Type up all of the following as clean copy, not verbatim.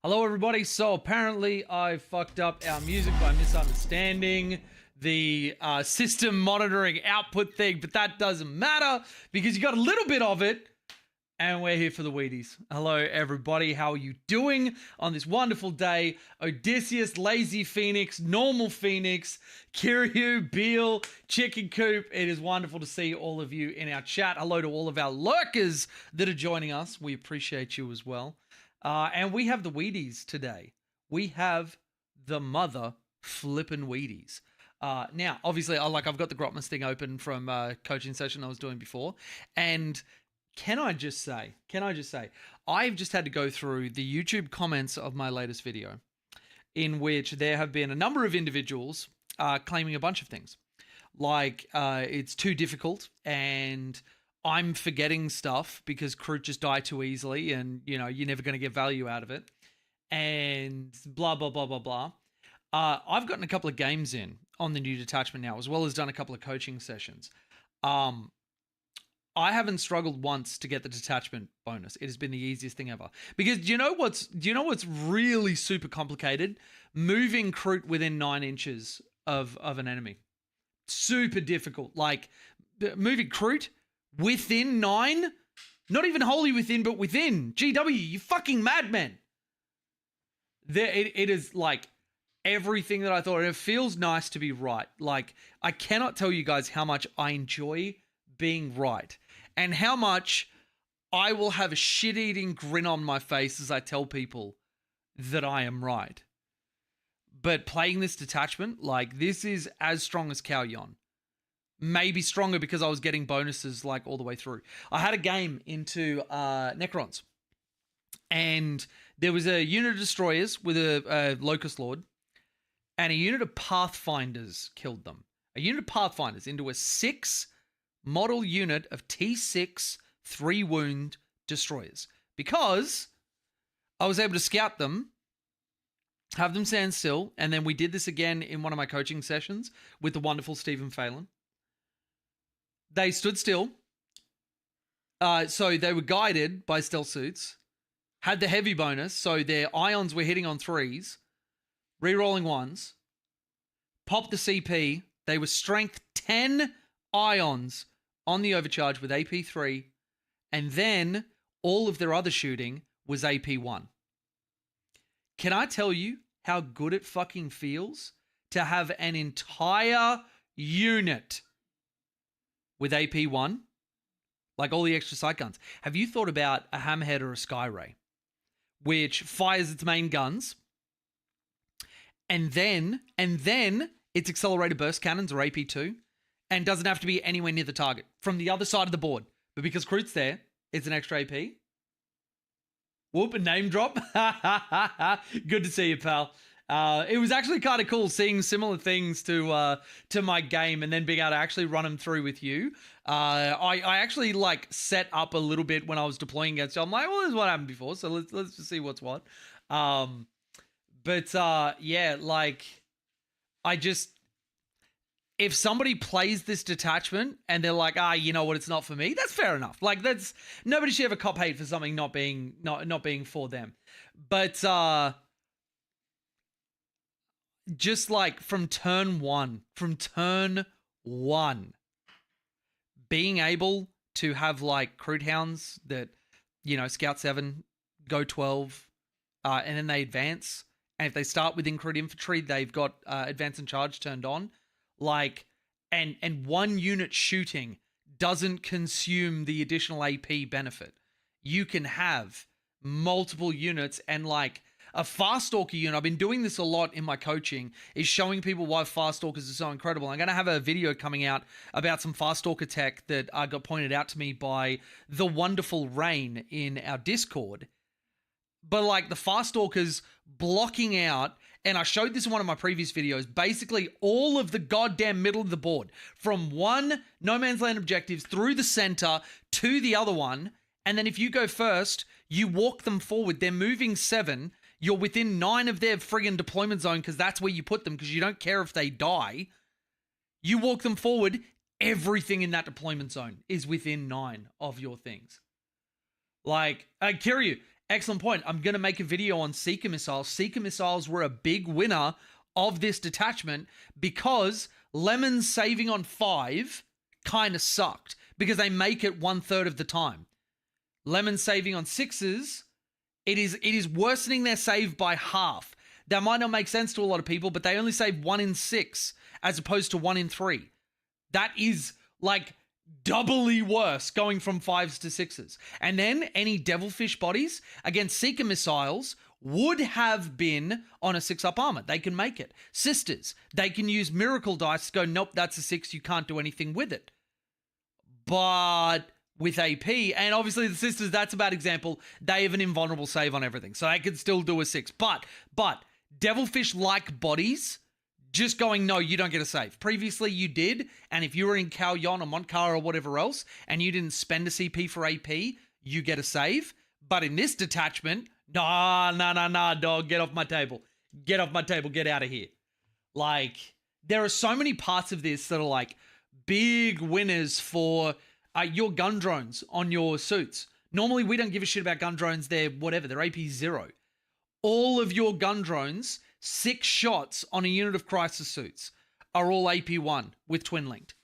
Hello, everybody. So apparently I fucked up our music by misunderstanding the system monitoring output thing, but that doesn't matter because you got a little bit of it, and we're here for the Weaties. Hello, everybody. How are you doing on this wonderful day? Odysseus, Lazy Phoenix, Normal Phoenix, Kiryu, Beal, Chicken Coop. It is wonderful to see all of you in our chat. Hello to all of our lurkers that are joining us. We appreciate you as well. And we have the Weaties today. We have the mother flippin' Weaties. Now, obviously, I've got the Grotmas thing open from a coaching session I was doing before. And can I just say, I've just had to go through the YouTube comments of my latest video, in which there have been a number of individuals claiming a bunch of things. Like, it's too difficult and I'm forgetting stuff because Kroot just die too easily and, you know, you're never going to get value out of it. And blah, blah, blah, blah, blah. I've gotten a couple of games in on the new detachment now, as well as done a couple of coaching sessions. I haven't struggled once to get the detachment bonus. It has been the easiest thing ever. Because do you know what's really super complicated? Moving Kroot within 9 inches of an enemy. Super difficult. Like, moving Kroot within 9? Not even wholly within, but within. GW, you fucking madmen. It is like everything that I thought. And it feels nice to be right. Like, I cannot tell you guys how much I enjoy being right. And how much I will have a shit-eating grin on my face as I tell people that I am right. But playing this detachment, like, this is as strong as Cao Yon. Maybe stronger because I was getting bonuses like all the way through. I had a game into Necrons, and there was a unit of destroyers with a Locust Lord, and a unit of Pathfinders killed them. A unit of Pathfinders into a 6 model unit of T6 3 wound destroyers, because I was able to scout them, have them stand still, and then we did this again in one of my coaching sessions with the wonderful Stephen Phelan. They stood still. So they were guided by stealth suits. Had the heavy bonus, so their ions were hitting on 3s. Rerolling 1s. Popped the CP. They were strength 10 ions on the overcharge with AP 3. And then all of their other shooting was AP 1. Can I tell you how good it fucking feels to have an entire unit with AP 1, like all the extra sight guns? Have you thought about a Hammerhead or a Skyray, which fires its main guns, and then its accelerated burst cannons or AP 2, and doesn't have to be anywhere near the target from the other side of the board, but because Kroot's there, it's an extra AP. Whoop, a name drop. Good to see you, pal. It was actually kind of cool seeing similar things to my game and then being able to actually run them through with you. I actually like set up a little bit when I was deploying against you. I'm like, well, this is what happened before, so let's just see what's what. Yeah, like, if somebody plays this detachment and they're like, you know what, it's not for me, that's fair enough. Like, nobody should ever cop hate for something not being for them. But just like from turn one, being able to have like Kroot Hounds that, you know, Scout 7, go 12, and then they advance. And if they start with Kroot Infantry, they've got advance and charge turned on. Like, and one unit shooting doesn't consume the additional AP benefit. You can have multiple units, and like a Fast Stalker unit, I've been doing this a lot in my coaching, is showing people why Fast Stalkers are so incredible. I'm going to have a video coming out about some Fast Stalker tech that got pointed out to me by the wonderful Rain in our Discord. But like the Fast Stalkers blocking out, and I showed this in one of my previous videos, basically all of the goddamn middle of the board, from one no man's land objectives through the center to the other one. And then if you go first, you walk them forward. They're moving 7. You're within 9 of their friggin' deployment zone because that's where you put them, because you don't care if they die. You walk them forward. Everything in that deployment zone is within 9 of your things. Like, Kiryu, excellent point. I'm going to make a video on Seeker missiles. Seeker missiles were a big winner of this detachment because Lemons saving on 5 kind of sucked because they make it 1/3 of the time. Lemons saving on 6s, it is worsening their save by half. That might not make sense to a lot of people, but they only save 1 in 6 as opposed to 1 in 3. That is like doubly worse going from 5s to 6s. And then any Devilfish bodies against Seeker missiles would have been on a 6-up armor. They can make it. Sisters, they can use Miracle Dice to go, nope, that's a 6, you can't do anything with it. But with AP, and obviously the Sisters, that's a bad example. They have an invulnerable save on everything, so they could still do a 6. But Devilfish-like bodies, just going, no, you don't get a save. Previously, you did, and if you were in Khao Yon or Montkar or whatever else, and you didn't spend a CP for AP, you get a save. But in this detachment, nah, dog, get off my table. Get off my table, get out of here. Like, there are so many parts of this that are like big winners for your gun drones on your suits. Normally, we don't give a shit about gun drones. They're whatever, they're AP 0. All of your gun drones, 6 shots on a unit of crisis suits, are all AP 1 with twin linked.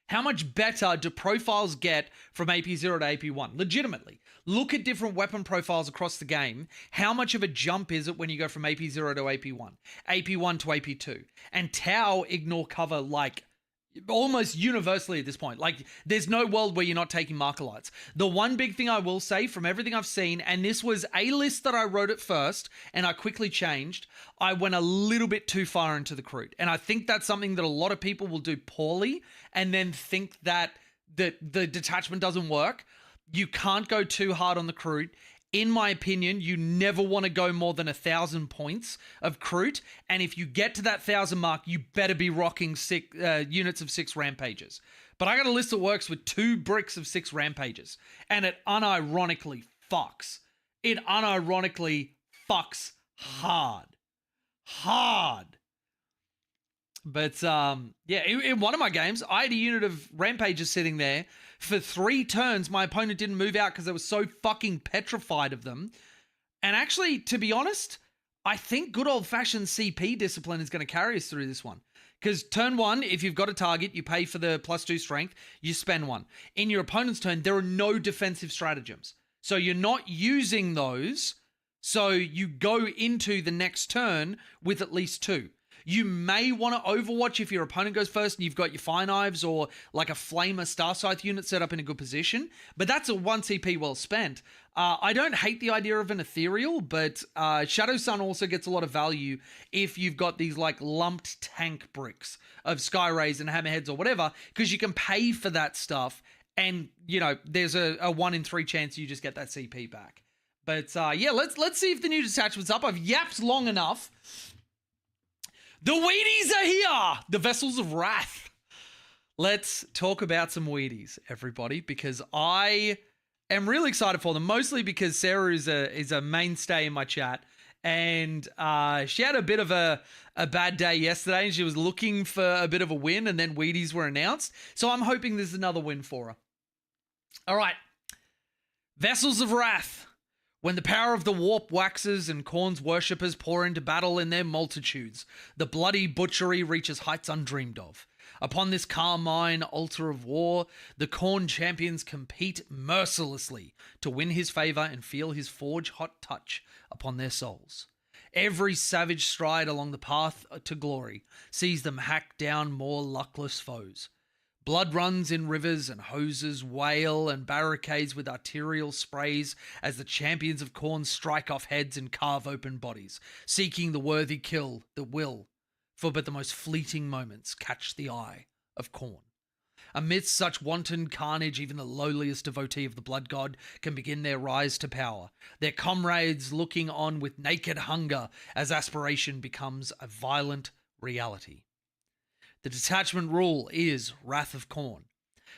How much better do profiles get from AP 0 to AP 1? Legitimately. Look at different weapon profiles across the game. How much of a jump is it when you go from AP 0 to AP 1? AP 1 to AP 2. And Tau ignore cover like almost universally at this point. Like, there's no world where you're not taking marker lights. The one big thing I will say from everything I've seen, and this was a list that I wrote at first and I quickly changed, I went a little bit too far into the crude. And I think that's something that a lot of people will do poorly and then think that the detachment doesn't work. You can't go too hard on the crude. In my opinion, you never want to go more than 1,000 points of Crute. And if you get to that 1,000 mark, you better be rocking units of 6 rampages. But I got a list that works with 2 bricks of 6 rampages. And it unironically fucks. It unironically fucks hard. But yeah, in one of my games, I had a unit of rampages sitting there. For 3 turns, my opponent didn't move out because I was so fucking petrified of them. And actually, to be honest, I think good old-fashioned CP discipline is going to carry us through this one. Because turn 1, if you've got a target, you pay for the +2 strength, you spend 1. In your opponent's turn, there are no defensive stratagems. So you're not using those, so you go into the next turn with at least 2. You may want to overwatch if your opponent goes first and you've got your Fire Knives or like a Flamer Star Scythe unit set up in a good position, but that's a 1 CP well spent. I don't hate the idea of an Ethereal, but Shadow Sun also gets a lot of value if you've got these like lumped tank bricks of Sky Rays and Hammerheads or whatever, because you can pay for that stuff and, you know, there's a 1 in 3 chance you just get that CP back. But yeah, let's see if the new detachment's up. I've yapped long enough. The Weaties are here! The Vessels of Wrath. Let's talk about some Weaties, everybody, because I am really excited for them, mostly because Sarah is a mainstay in my chat, and she had a bit of a bad day yesterday, and she was looking for a bit of a win, and then Weaties were announced, so I'm hoping there's another win for her. All right. Vessels of Wrath. When the power of the warp waxes and Khorne's worshippers pour into battle in their multitudes, the bloody butchery reaches heights undreamed of. Upon this carmine altar of war, the Khorne champions compete mercilessly to win his favor and feel his forge-hot touch upon their souls. Every savage stride along the path to glory sees them hack down more luckless foes. Blood runs in rivers and hoses wail and barricades with arterial sprays as the champions of Khorne strike off heads and carve open bodies, seeking the worthy kill that will, for but the most fleeting moments, catch the eye of Khorne. Amidst such wanton carnage, even the lowliest devotee of the blood god can begin their rise to power, their comrades looking on with naked hunger as aspiration becomes a violent reality. The detachment rule is Wrath of Khorne.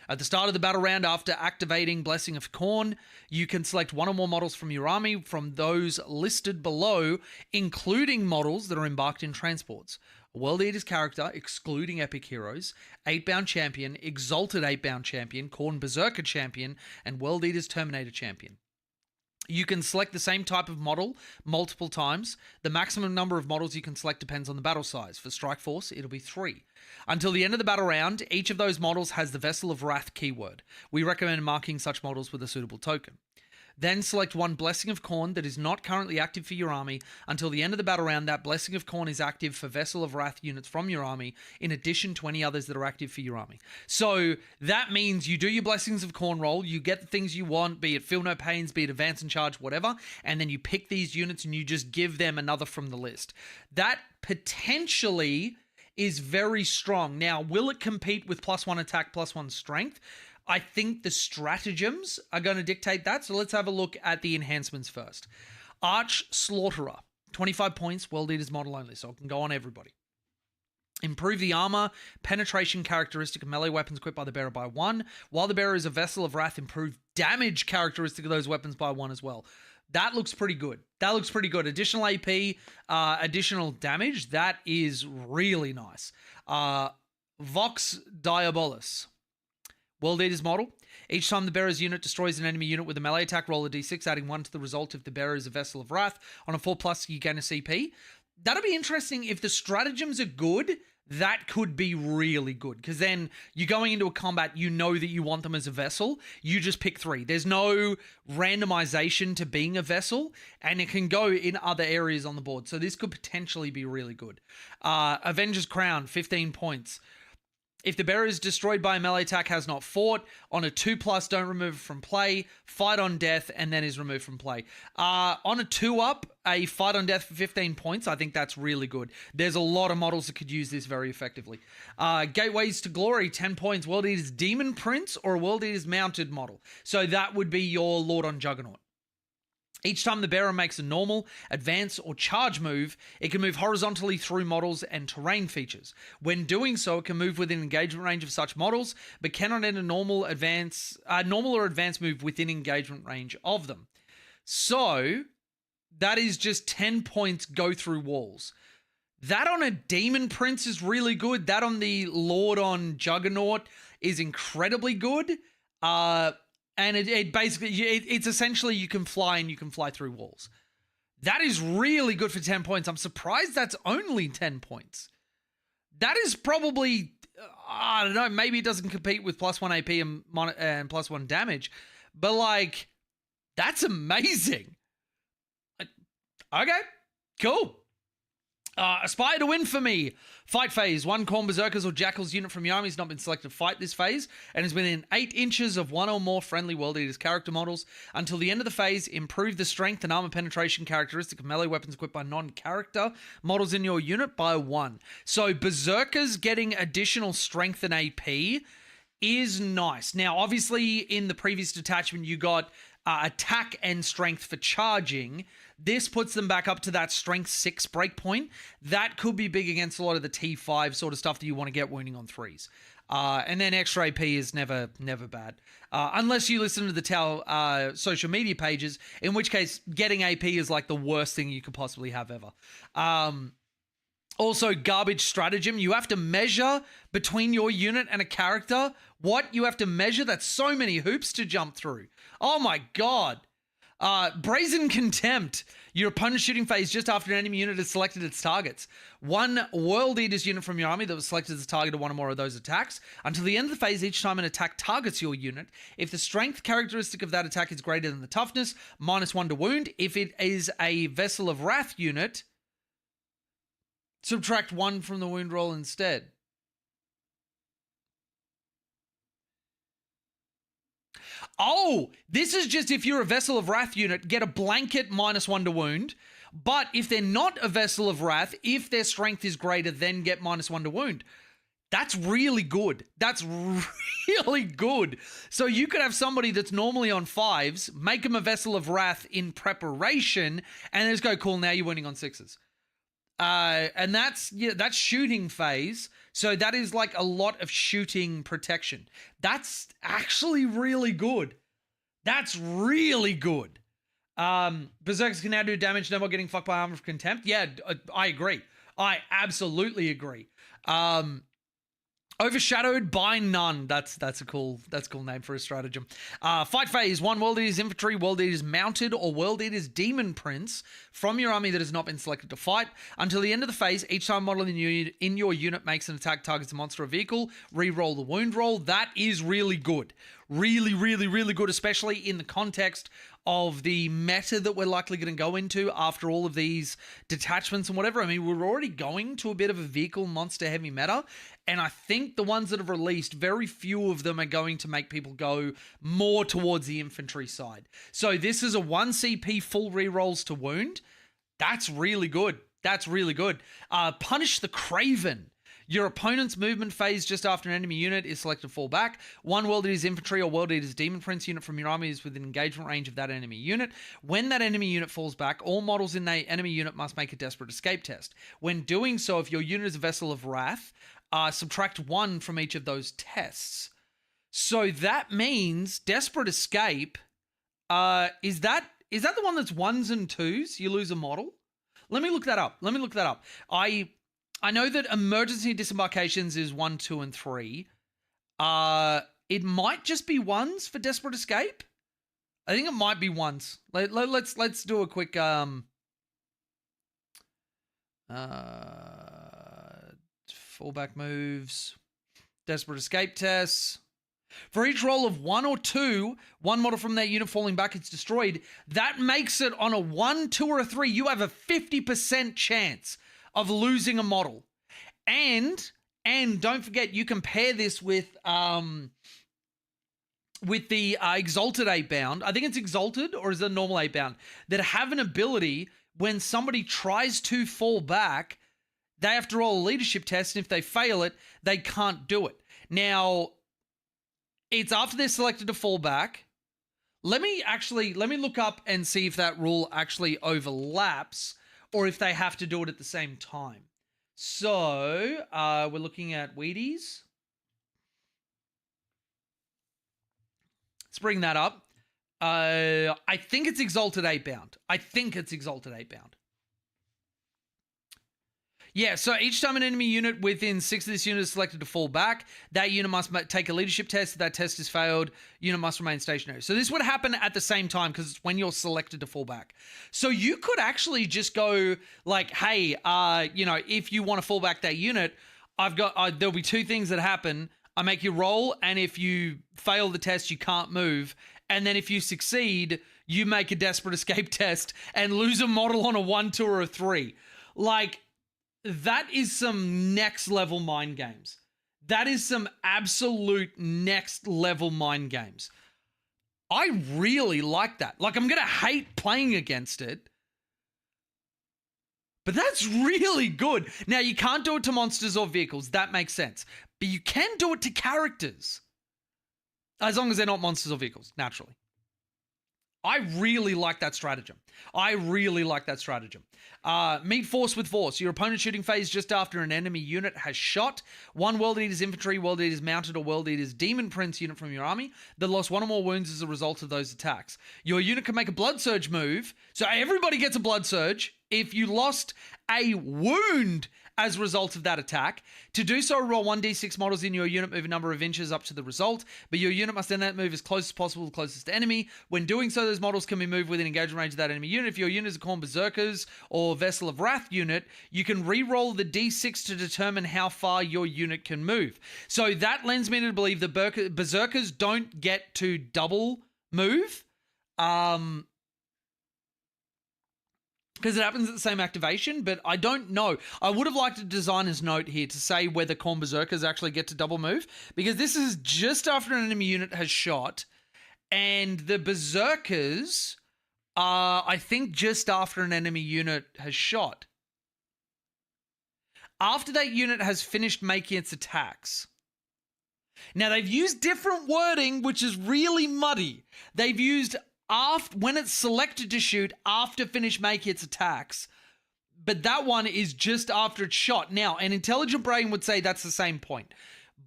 At the start of the battle round, after activating Blessing of Khorne, you can select 1 or more models from your army from those listed below, including models that are embarked in transports. A World Eater's character, excluding epic heroes, 8-bound champion, Exalted 8-bound champion, Khorne Berserker champion, and World Eater's Terminator champion. You can select the same type of model multiple times. The maximum number of models you can select depends on the battle size. For Strike Force, it'll be 3. Until the end of the battle round, each of those models has the Vessel of Wrath keyword. We recommend marking such models with a suitable token. Then select one Blessing of Corn that is not currently active for your army. Until the end of the battle round, that Blessing of Corn is active for Vessel of Wrath units from your army, in addition to any others that are active for your army. So that means you do your Blessings of Corn roll, you get the things you want, be it Feel No Pains, be it Advance and Charge, whatever, and then you pick these units and you just give them another from the list. That potentially is very strong. Now, will it compete with +1 attack, +1 strength? I think the stratagems are going to dictate that. So let's have a look at the enhancements first. Arch Slaughterer, 25 points, World Eaters model only, so it can go on everybody. Improve the armor, penetration characteristic of melee weapons equipped by the bearer by 1. While the bearer is a Vessel of Wrath, improve damage characteristic of those weapons by 1 as well. That looks pretty good. Additional AP, additional damage. That is really nice. Vox Diabolus. World Eaters model. Each time the bearer's unit destroys an enemy unit with a melee attack, roll a d6, adding 1 to the result if the bearer is a Vessel of Wrath. On a 4+, you gain a CP. That'll be interesting. If the stratagems are good, that could be really good. Because then you're going into a combat, you know that you want them as a Vessel. You just pick 3. There's no randomization to being a Vessel, and it can go in other areas on the board. So this could potentially be really good. Avenger's Crown, 15 points. If the bearer is destroyed by a melee attack, has not fought, on a 2+, don't remove it from play, fight on death, and then is removed from play. On a 2-up, a fight on death for 15 points, I think that's really good. There's a lot of models that could use this very effectively. Gateways to Glory, 10 points. World Eater's Demon Prince or a World Eater's Mounted model. So that would be your Lord on Juggernaut. Each time the bearer makes a normal, advance, or charge move, it can move horizontally through models and terrain features. When doing so, it can move within engagement range of such models, but cannot enter normal or advance move within engagement range of them. So, that is just 10 points go through walls. That on a Demon Prince is really good. That on the Lord on Juggernaut is incredibly good. And it basically, it's essentially you can fly and you can fly through walls. That is really good for 10 points. I'm surprised that's only 10 points. That is probably, I don't know, maybe it doesn't compete with +1 AP and +1 damage, but like, that's amazing. Okay, cool. Aspire to win for me. Fight phase. 1 Khorne Berserkers or Jackals unit from your army has not been selected to fight this phase and is within 8 inches of 1 or more friendly World Eaters character models. Until the end of the phase, improve the strength and armor penetration characteristic of melee weapons equipped by non-character models in your unit by 1. So Berserkers getting additional strength and AP is nice. Now, obviously, in the previous detachment, you got attack and strength for charging. This puts them back up to that strength 6 breakpoint. That could be big against a lot of the T5 sort of stuff that you want to get wounding on 3s. And then extra AP is never bad. Unless you listen to the Tau social media pages, in which case getting AP is like the worst thing you could possibly have ever. Also, garbage stratagem. You have to measure between your unit and a character. What? You have to measure? That's so many hoops to jump through. Oh my god. Brazen Contempt. Your opponent's shooting phase just after an enemy unit has selected its targets. 1 World Eaters unit from your army that was selected as a target of 1 or more of those attacks. Until the end of the phase, each time an attack targets your unit, if the strength characteristic of that attack is greater than the toughness, -1 to wound. If it is a Vessel of Wrath unit, subtract 1 from the wound roll instead. Oh, this is just if you're a Vessel of Wrath unit, get a blanket -1 to wound. But if they're not a Vessel of Wrath, if their strength is greater, then get -1 to wound. That's really good. That's really good. So you could have somebody that's normally on 5s, make them a Vessel of Wrath in preparation, and then just go, cool, now you're winning on 6s. And that's shooting phase. So that is like a lot of shooting protection. That's actually really good. That's really good. Berserkers can now do damage, no more getting fucked by Armor of Contempt. Yeah, I agree. I absolutely agree. Overshadowed by none. That's a cool name for a stratagem. Fight phase: 1 World Eater's Infantry, World Eater's Mounted, or World Eater's Demon Prince from your army that has not been selected to fight. Until the end of the phase, each time a model in your unit makes an attack, targets a monster or vehicle, re-roll the wound roll. That is really good. Really, really, really good, especially in the context of the meta that we're likely going to go into after all of these detachments and whatever. I mean, we're already going to a bit of a vehicle monster heavy meta, and I think the ones that have released, very few of them are going to make people go more towards the infantry side. So this is a 1 CP full rerolls to wound. That's really good. That's really good. Punish the Craven. Your opponent's movement phase just after an enemy unit is selected to fall back. 1 World Eater's Infantry or World Eater's Demon Prince unit from your army is within engagement range of that enemy unit. When that enemy unit falls back, all models in the enemy unit must make a Desperate Escape test. When doing so, if your unit is a Vessel of Wrath, subtract 1 from each of those tests. So that means Desperate Escape, is that the one that's 1s and 2s? You lose a model? Let me look that up. I know that emergency disembarkations is 1, 2, and 3. It might just be 1s for Desperate Escape. I think it might be 1s. Let's do a quick fallback moves, Desperate Escape tests. For each roll of 1 or 2, one model from that unit falling back is destroyed. That makes it on a 1, 2, or a 3. You have a 50% chance of losing a model. And don't forget, you compare this with the Exalted 8-bound. I think it's Exalted, or is it normal 8-bound? That have an ability when somebody tries to fall back, they have to roll a leadership test, and if they fail it, they can't do it. Now, it's after they're selected to fall back. Let me look up and see if that rule actually overlaps, or if they have to do it at the same time. So, we're looking at Weaties. Let's bring that up. I think it's Exalted 8-bound. Yeah, so each time an enemy unit within 6 of this unit is selected to fall back, that unit must take a leadership test. If that test is failed, unit must remain stationary. So this would happen at the same time because it's when you're selected to fall back. So you could actually just go like, hey, if you want to fall back that unit, there'll be 2 things that happen. I make you roll, and if you fail the test, you can't move. And then if you succeed, you make a Desperate Escape test and lose a model on a 1, 2, or a 3. Like, that is some next level mind games. That is some absolute next level mind games. I really like that. Like, I'm going to hate playing against it, but that's really good. Now, you can't do it to monsters or vehicles. That makes sense. But you can do it to characters. As long as they're not monsters or vehicles, naturally. I really like that stratagem. Meet force with force. Your opponent's shooting phase just after an enemy unit has shot. 1 World Eater's Infantry, World Eater's Mounted, or World Eater's Demon Prince unit from your army that lost 1 or more wounds as a result of those attacks. Your unit can make a Blood Surge move. So everybody gets a Blood Surge if you lost a wound as a result of that attack. To do so, roll 1d6 models in your unit, move a number of inches up to the result, but your unit must then move as close as possible to the closest enemy. When doing so, those models can be moved within engagement range of that enemy unit. If your unit is a Khorne Berserkers or Vessel of Wrath unit, you can re-roll the d6 to determine how far your unit can move. So that lends me to believe that Berserkers don't get to double move. Because it happens at the same activation, but I don't know. I would have liked a designer's note here to say whether Khorne Berserkers actually get to double move, because this is just after an enemy unit has shot, and the Berserkers are, I think, just after an enemy unit has shot. After that unit has finished making its attacks. Now, they've used different wording, which is really muddy. They've used when it's selected to shoot after finish making its attacks, but that one is just after it's shot. Now, an intelligent brain would say that's the same point,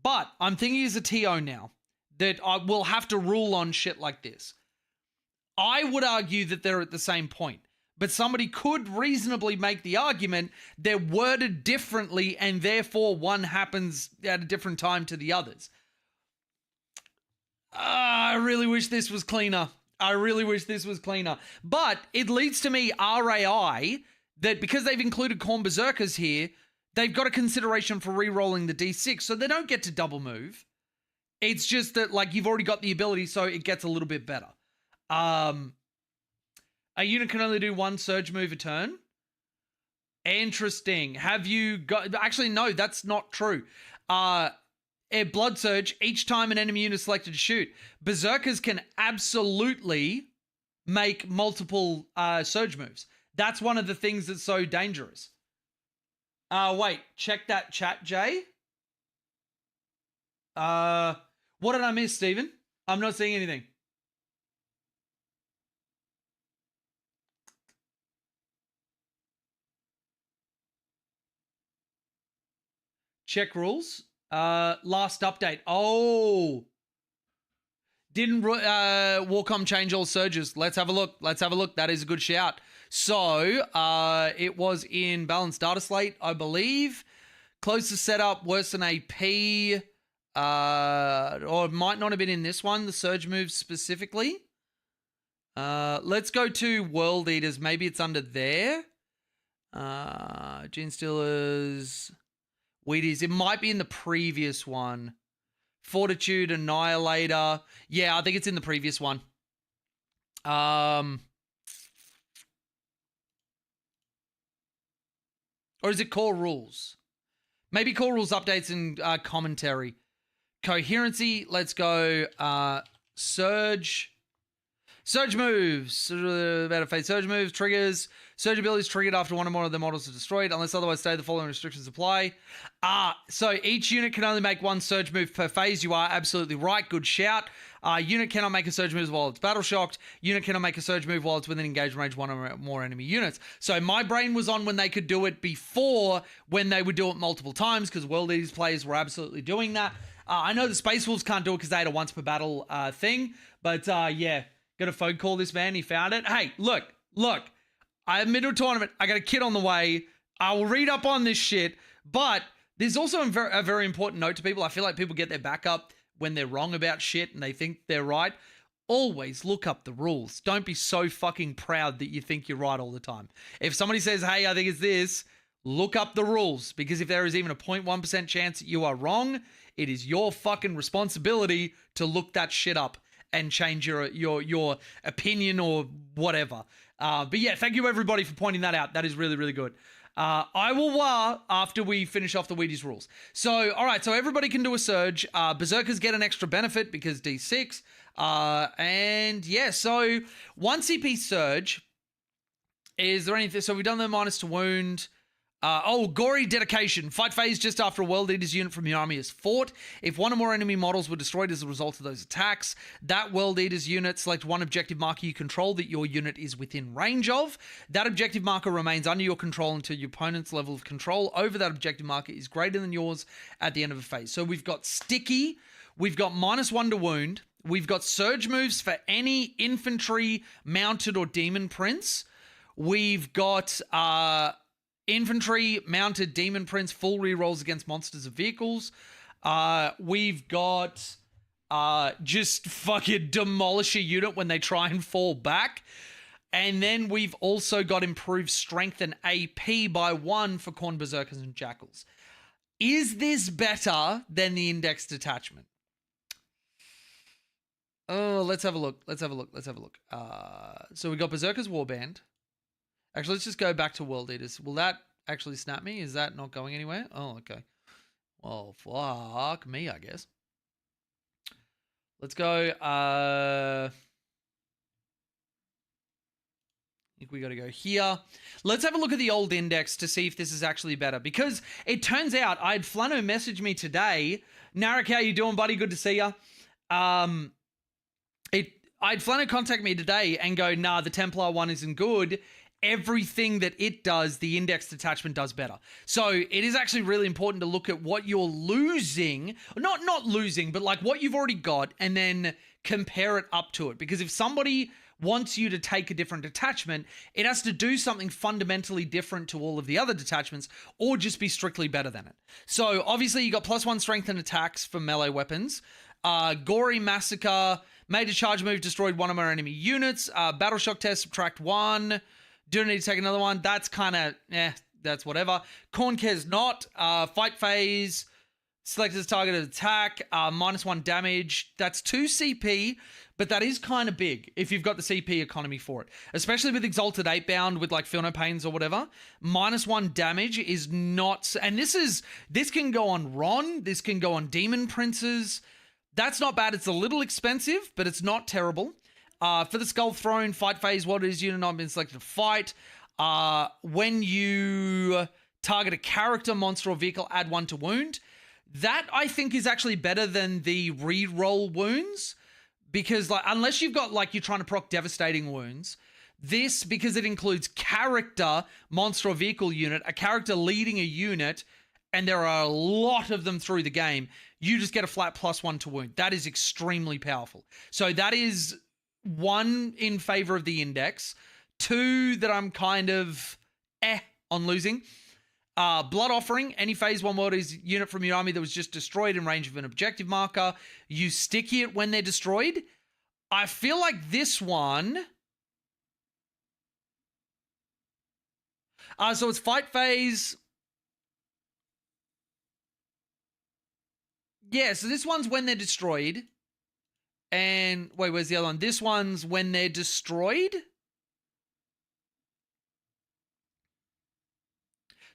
but I'm thinking as a TO now that I will have to rule on shit like this. I would argue that they're at the same point, but somebody could reasonably make the argument they're worded differently and therefore one happens at a different time to the others. I really wish this was cleaner. But it leads to me RAI that because they've included Corn Berserkers here, they've got a consideration for re-rolling the D6, so they don't get to double move. It's just that, like, you've already got the ability, so it gets a little bit better. A unit can only do one surge move a turn. Interesting. Have you got... Actually, no, that's not true. A Blood Surge, each time an enemy unit is selected to shoot, Berserkers can absolutely make multiple surge moves. That's one of the things that's so dangerous. Wait, check that chat, Jay. What did I miss, Steven? I'm not seeing anything. Check rules. Last update. Oh. Didn't Warcom change all surges? Let's have a look. That is a good shout. So, it was in balanced data slate, I believe. Closest setup, worse than AP. Or it might not have been in this one, the surge moves specifically. Let's go to World Eaters. Maybe it's under there. Gene Stealers... Weaties. It might be in the previous one. Fortitude, Annihilator. Yeah, I think it's in the previous one. Or is it Core Rules? Maybe Core Rules updates and commentary. Coherency. Let's go. Surge. Surge moves. Better face. Surge moves. Triggers. Surge abilities triggered after one or more of the models are destroyed. Unless otherwise stated, the following restrictions apply. So each unit can only make one surge move per phase. You are absolutely right. Good shout. Unit cannot make a surge move while it's battle shocked. Unit cannot make a surge move while it's within engagement range one or more enemy units. So my brain was on when they could do it before, when they would do it multiple times, because World Eaters players were absolutely doing that. I know the Space Wolves can't do it because they had a once per battle thing. But yeah, got to phone call this man. He found it. Hey, look. I have middle tournament. I got a kid on the way. I will read up on this shit. But there's also a very important note to people. I feel like people get their back up when they're wrong about shit and they think they're right. Always look up the rules. Don't be so fucking proud that you think you're right all the time. If somebody says, hey, I think it's this, look up the rules. Because if there is even a 0.1% chance that you are wrong, it is your fucking responsibility to look that shit up and change your opinion or whatever. But yeah, thank you everybody for pointing that out. That is really, really good. I will after we finish off the Weaties rules. So, all right, so everybody can do a surge. Berserkers get an extra benefit because D6. And yeah, so 1 CP surge. Is there anything? So we've done the minus to wound. Gory dedication. Fight phase just after a World Eaters unit from your army is fought. If one or more enemy models were destroyed as a result of those attacks, that World Eaters unit select one objective marker you control that your unit is within range of. That objective marker remains under your control until your opponent's level of control over that objective marker is greater than yours at the end of a phase. So we've got sticky, we've got -1 to wound, we've got surge moves for any infantry, mounted, or demon prince. We've got infantry, mounted, demon prince, full rerolls against monsters of vehicles. We've got just fucking demolish a unit when they try and fall back. And then we've also got improved strength and AP by 1 for Corn Berserkers and Jackals. Is this better than the index detachment? Oh, let's have a look. So we got Berserkers Warband. Actually, let's just go back to World Eaters. Will that actually snap me? Is that not going anywhere? Oh, okay. Well, fuck me, I guess. Let's go. I think we got to go here. Let's have a look at the old index to see if this is actually better. Because it turns out, I had Flano message me today. Narek, how you doing, buddy? Good to see you. I had Flano contact me today and go, nah, the Templar one isn't good. Everything that it does, the index detachment does better. So it is actually really important to look at what you're losing, not losing, but like what you've already got and then compare it up to it. Because if somebody wants you to take a different detachment, it has to do something fundamentally different to all of the other detachments or just be strictly better than it. So obviously you got +1 strength and attacks for melee weapons. Gory Massacre, made a charge move, destroyed one of our enemy units. Battle Shock Test, subtract 1. Do need to take another one. That's kind of, that's whatever. Corn Cares Not. Fight Phase, select as targeted attack, -1 damage. That's 2 CP, but that is kind of big if you've got the CP economy for it. Especially with Exalted 8-bound with like Feel No Pains or whatever. -1 damage is not... And this can go on Ron. This can go on Demon Princes. That's not bad. It's a little expensive, but it's not terrible. For the Skull Throne, Fight Phase, what is unit not been selected to fight? When you target a character, monster, or vehicle, add 1 to wound. That, I think, is actually better than the re-roll wounds, because like unless you've got like you're trying to proc devastating wounds, this, because it includes character, monster, or vehicle unit, a character leading a unit, and there are a lot of them through the game, you just get a flat +1 to wound. That is extremely powerful. So that is 1 in favor of the index, 2 that I'm kind of on losing. Blood Offering, any phase 1 Weaties unit from your army that was just destroyed in range of an objective marker, you sticky it when they're destroyed. I feel like this one... so it's Fight Phase. Yeah, so this one's when they're destroyed. And, wait, where's the other one? This one's when they're destroyed.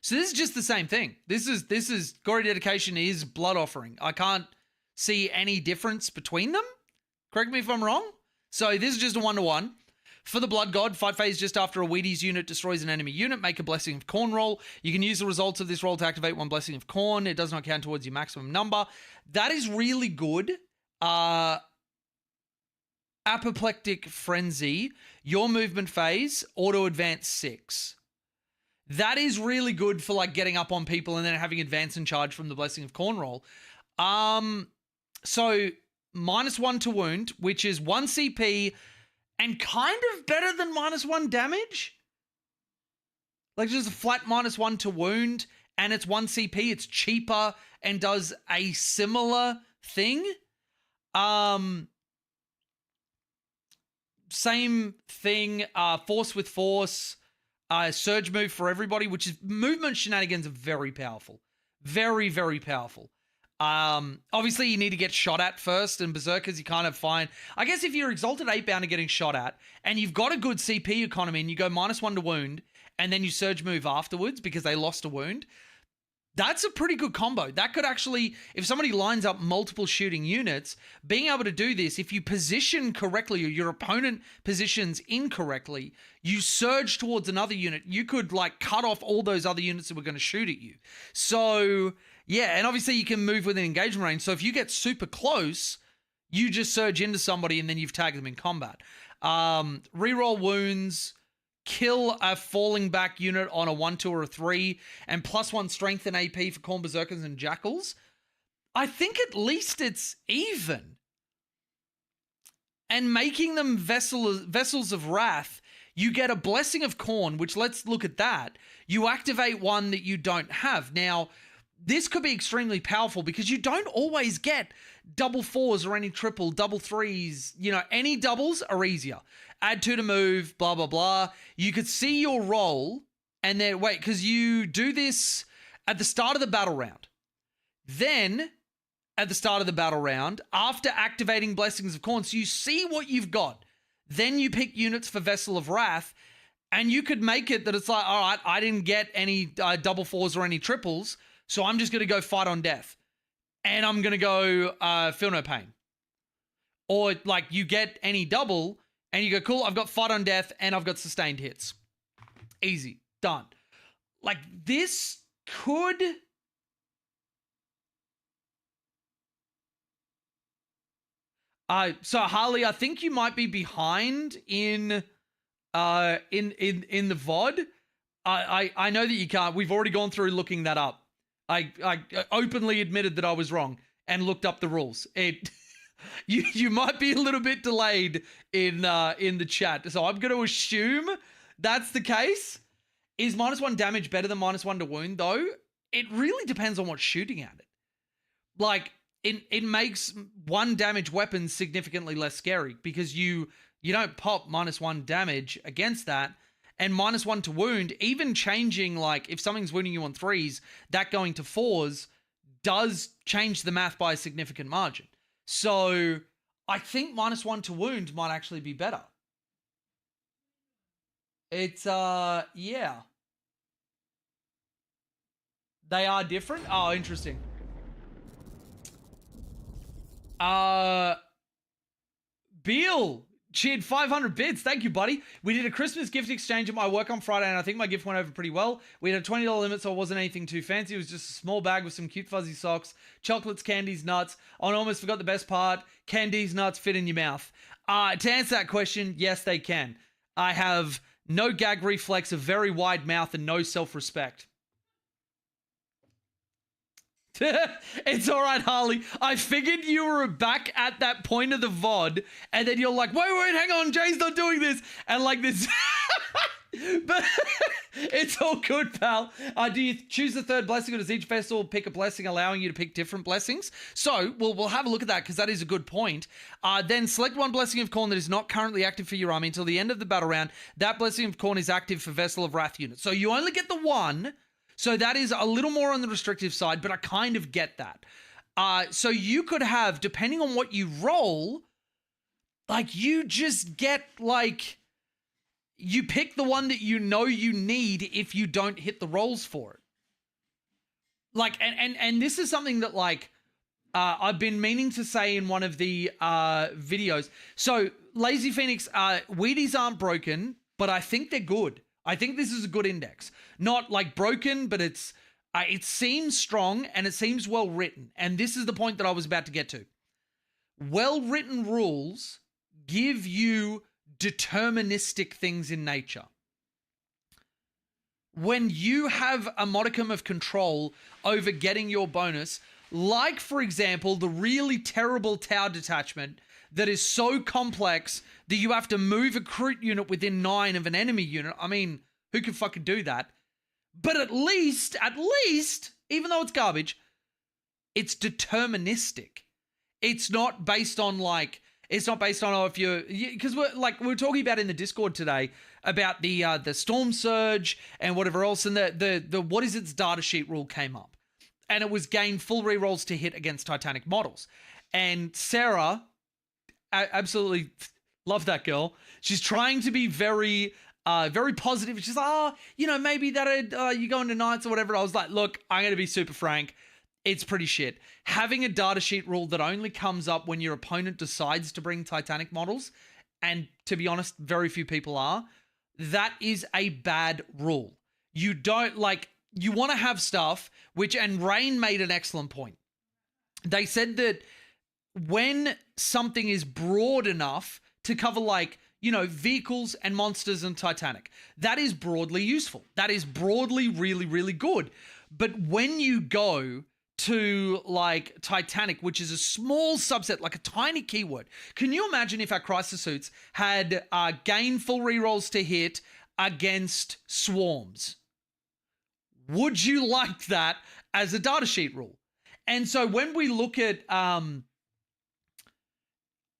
So this is just the same thing. This is Gory Dedication is Blood Offering. I can't see any difference between them. Correct me if I'm wrong. So this is just a 1-to-1. For the Blood God, fight phase just after a Weaties unit destroys an enemy unit, make a Blessing of Corn roll. You can use the results of this roll to activate 1 Blessing of Corn. It does not count towards your maximum number. That is really good. Apoplectic Frenzy, your movement phase, auto advance 6. That is really good for like getting up on people and then having advance and charge from the Blessing of Corn roll. So -1 to wound, which is 1 CP and kind of better than -1 damage. Like just a flat -1 to wound and it's 1 CP. It's cheaper and does a similar thing. Same thing, Force with Force. Surge move for everybody, which is movement shenanigans are very powerful. Very, very powerful. Obviously, you need to get shot at first, and Berserkers you kind of find... I guess if you're Exalted 8-bound and getting shot at, and you've got a good CP economy, and you go -1 to wound, and then you surge move afterwards because they lost a wound, that's a pretty good combo. That could actually, if somebody lines up multiple shooting units, being able to do this, if you position correctly or your opponent positions incorrectly, you surge towards another unit, you could like cut off all those other units that were going to shoot at you. So yeah, and obviously you can move within engagement range. So if you get super close, you just surge into somebody and then you've tagged them in combat. Reroll wounds, kill a falling back unit on a 1, 2, or a 3, and +1 strength and AP for Corn Berserkers and Jackals. I think at least it's even. And making them vessels of wrath, you get a Blessing of Corn, which let's look at that. You activate one that you don't have. Now, this could be extremely powerful because you don't always get double 4s or any triple, double 3s. You know, any doubles are easier. Add 2 to move, blah, blah, blah. You could see your roll and then wait, because you do this at the start of the battle round. Then at the start of the battle round, after activating Blessings of Corn, so you see what you've got. Then you pick units for Vessel of Wrath, and you could make it that it's like, all right, I didn't get any double 4s or any triples, so I'm just going to go fight on death. And I'm going to go feel no pain. Or like you get any double and you go, cool, I've got fight on death and I've got sustained hits. Easy. Done. Like this could... So Harley, I think you might be behind in the VOD. I know that you can't. We've already gone through looking that up. I openly admitted that I was wrong and looked up the rules. You might be a little bit delayed in the chat, so I'm going to assume that's the case. Is -1 damage better than -1 to wound though? It really depends on what's shooting at it. Like it makes 1 damage weapons significantly less scary because you don't pop -1 damage against that, and -1 to wound, even changing, like if something's wounding you on 3s, that going to 4s does change the math by a significant margin. So I think -1 to wound might actually be better. It's yeah. They are different? Oh, interesting. Beal cheered 500 bits. Thank you, buddy. We did a Christmas gift exchange at my work on Friday, and I think my gift went over pretty well. We had a $20 limit, so it wasn't anything too fancy. It was just a small bag with some cute fuzzy socks, chocolates, candies, nuts. I almost forgot the best part. Candies, nuts fit in your mouth. To answer that question, yes, they can. I have no gag reflex, a very wide mouth, and no self-respect. It's all right, Harley. I figured you were back at that point of the VOD, and then you're like, wait, hang on, Jay's not doing this. And like this. But it's all good, pal. Do you choose the third blessing, or does each vessel pick a blessing, allowing you to pick different blessings? So we'll have a look at that, because that is a good point. Then select one blessing of Khorne that is not currently active for your army until the end of the battle round. That blessing of Khorne is active for Vessel of Wrath units. So you only get the one. So that is a little more on the restrictive side, but I kind of get that. So you could have, depending on what you roll, like you just get like, you pick the one that you know you need if you don't hit the rolls for it. Like, and this is something that like, I've been meaning to say in one of the videos. So Lazy Phoenix, Weaties aren't broken, but I think they're good. I think this is a good index. Not like broken, but it seems strong and it seems well written. And this is the point that I was about to get to. Well-written rules give you deterministic things in nature. When you have a modicum of control over getting your bonus, like, for example, the really terrible Tau detachment that is so complex that you have to move a crit unit within 9 of an enemy unit. I mean, who can fucking do that? But at least, even though it's garbage, it's deterministic. It's not based on if you're, because we were talking about in the Discord today about the storm surge and whatever else, and the what is its data sheet rule came up, and it was gain full rerolls to hit against Titanic models, and Sarah, I absolutely love that girl. She's trying to be very positive. She's like, maybe that you go into Knights or whatever. I was like, look, I'm going to be super frank. It's pretty shit. Having a data sheet rule that only comes up when your opponent decides to bring Titanic models, and to be honest, very few people are, that is a bad rule. You don't you want to have stuff and Rain made an excellent point. They said that when something is broad enough to cover vehicles and monsters and Titanic, that is broadly useful. That is broadly really, really good. But when you go to Titanic, which is a small subset, like a tiny keyword, can you imagine if our crisis suits had gain full rerolls to hit against swarms? Would you like that as a data sheet rule? And so when we look at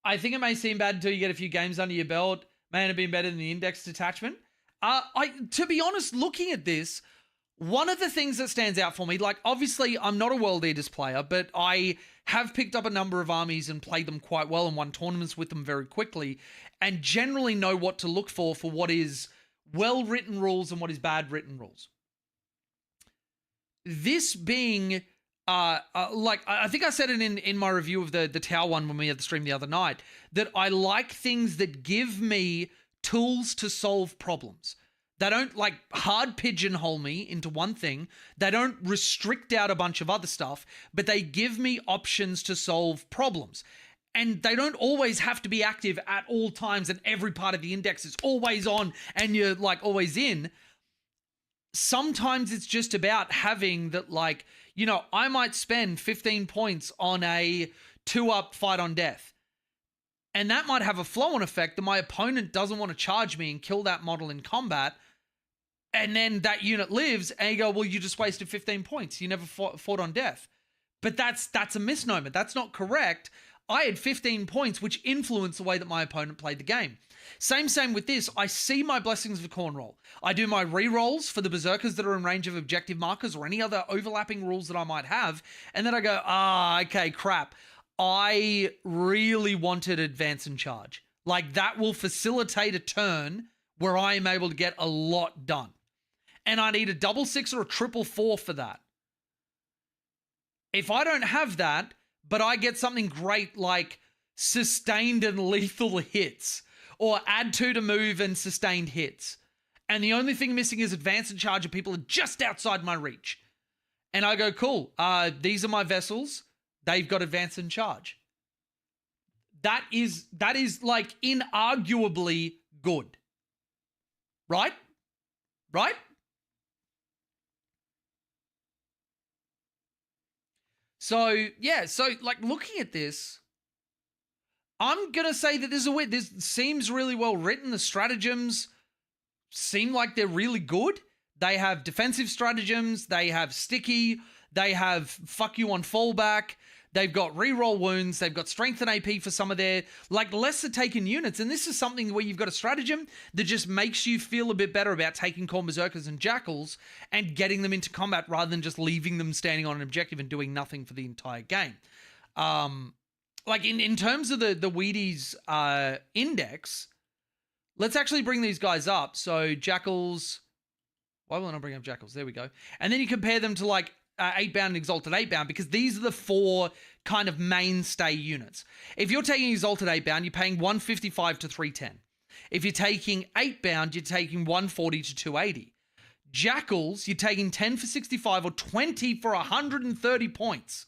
I think it may seem bad until you get a few games under your belt. May have been better than the index detachment. To be honest, looking at this, one of the things that stands out for me, obviously I'm not a World Eaters player, but I have picked up a number of armies and played them quite well and won tournaments with them very quickly, and generally know what to look for what is well-written rules and what is bad written rules. This being I think I said it in my review of the Tau one when we had the stream the other night, that I like things that give me tools to solve problems. They don't hard pigeonhole me into one thing. They don't restrict out a bunch of other stuff, but they give me options to solve problems. And they don't always have to be active at all times and every part of the index is always on and you're always in. Sometimes it's just about having that I might spend 15 points on a 2-up fight on death. And that might have a flow-on effect that my opponent doesn't want to charge me and kill that model in combat. And then that unit lives, and you go, well, you just wasted 15 points. You never fought on death. But that's a misnomer. That's not correct. I had 15 points, which influenced the way that my opponent played the game. Same with this. I see my Blessings of Khorne roll. I do my re-rolls for the Berserkers that are in range of objective markers or any other overlapping rules that I might have. And then I go, okay, crap. I really wanted advance and charge. Like, that will facilitate a turn where I am able to get a lot done. And I need a 6/6 or a 4/4 for that. If I don't have that, but I get something great like sustained and lethal hits, or add 2 to move and sustained hits, and the only thing missing is advance and charge, and people are just outside my reach, and I go, cool, these are my vessels, they've got advance and charge. That is like inarguably good. Right? So, yeah, like looking at this, I'm going to say that this seems really well written. The stratagems seem like they're really good. They have defensive stratagems. They have sticky. They have fuck you on fallback. They've got reroll wounds. They've got strength and AP for some of their like lesser taken units. And this is something where you've got a stratagem that just makes you feel a bit better about taking Khorne Berserkers and Jackals and getting them into combat rather than just leaving them standing on an objective and doing nothing for the entire game. Like in terms of the Weaties index, let's actually bring these guys up. So Jackals, why will I not bring up Jackals? There we go. And then you compare them to like 8-bound and Exalted 8-bound, because these are the 4 kind of mainstay units. If you're taking Exalted 8-bound, you're paying 155 to 310. If you're taking 8-bound, you're taking 140 to 280. Jackals, you're taking 10 for 65 or 20 for 130 points.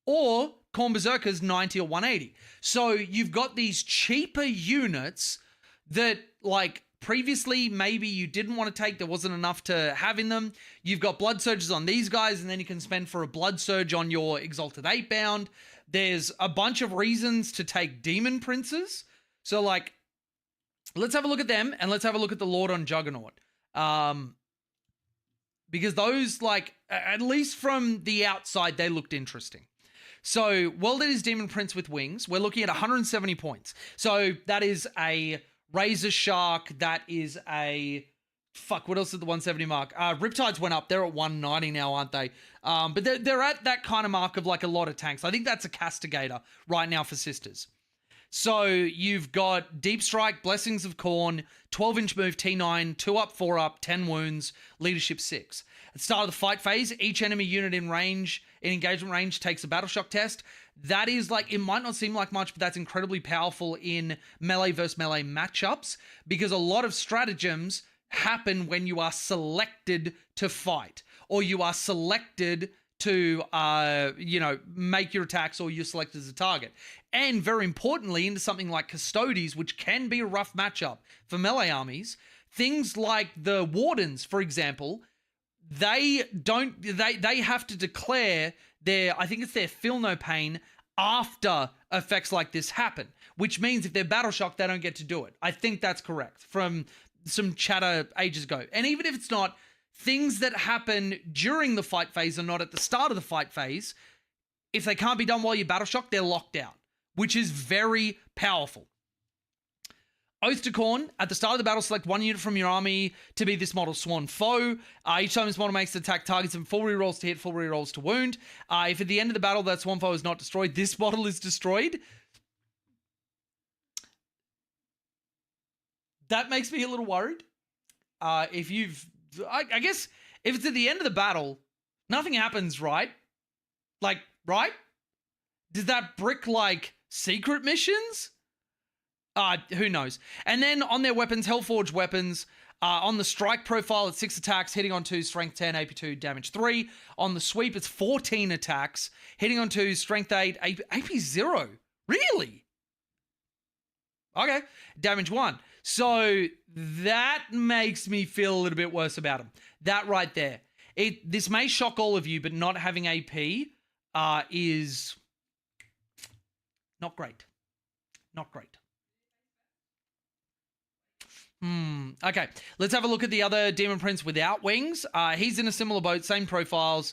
Or Khorne Berserkers, 90 or 180. So you've got these cheaper units that, like, previously maybe you didn't want to take, there wasn't enough to have in them. You've got Blood Surges on these guys, and then you can spend for a Blood Surge on your Exalted 8-bound. There's a bunch of reasons to take Demon Princes. So, like, let's have a look at them, and let's have a look at the Lord on Juggernaut. Because those, like, at least from the outside, they looked interesting. So, World Eater's Demon Prince with Wings, we're looking at 170 points. So, that is a Razor Shark, that is a... Fuck, what else is the 170 mark? Riptides went up. They're at 190 now, aren't they? But they're at that kind of mark of like a lot of tanks. I think that's a Castigator right now for Sisters. So you've got Deep Strike, Blessings of Khorne, 12-inch move, T9, 2-up, 4-up, 10 wounds, leadership 6. At the start of the fight phase, each enemy unit in engagement range takes a battle shock test. That is like, it might not seem like much, but that's incredibly powerful in melee versus melee matchups, because a lot of stratagems happen when you are selected to fight, or you are selected to, make your attacks, or you're selected as a target. And very importantly, into something like Custodes, which can be a rough matchup for melee armies, things like the Wardens, for example, they have to declare I think it's their Feel No Pain after effects like this happen, which means if they're battle shocked, they don't get to do it. I think that's correct from some chatter ages ago. And even if it's not, things that happen during the fight phase are not at the start of the fight phase. If they can't be done while you're battle shocked, they're locked out, which is very powerful. Oath to Khorne, at the start of the battle, select one unit from your army to be this model's sworn foe. Each time this model makes an attack, targets them 4 rerolls to hit, 4 rerolls to wound. If at the end of the battle that sworn foe is not destroyed, this model is destroyed. That makes me a little worried. I guess if it's at the end of the battle, nothing happens, right? Like, right? Does that brick, like, secret missions? Who knows? And then on their weapons, Hellforged weapons, on the strike profile, it's 6 attacks, hitting on 2, strength 10, AP 2, damage 3. On the sweep, it's 14 attacks, hitting on 2, strength 8, AP 0. Really? Okay, damage 1. So that makes me feel a little bit worse about him. That right there. This may shock all of you, but not having AP is Not great. Not great. Okay, let's have a look at the other Demon Prince without wings. He's in a similar boat, same profiles.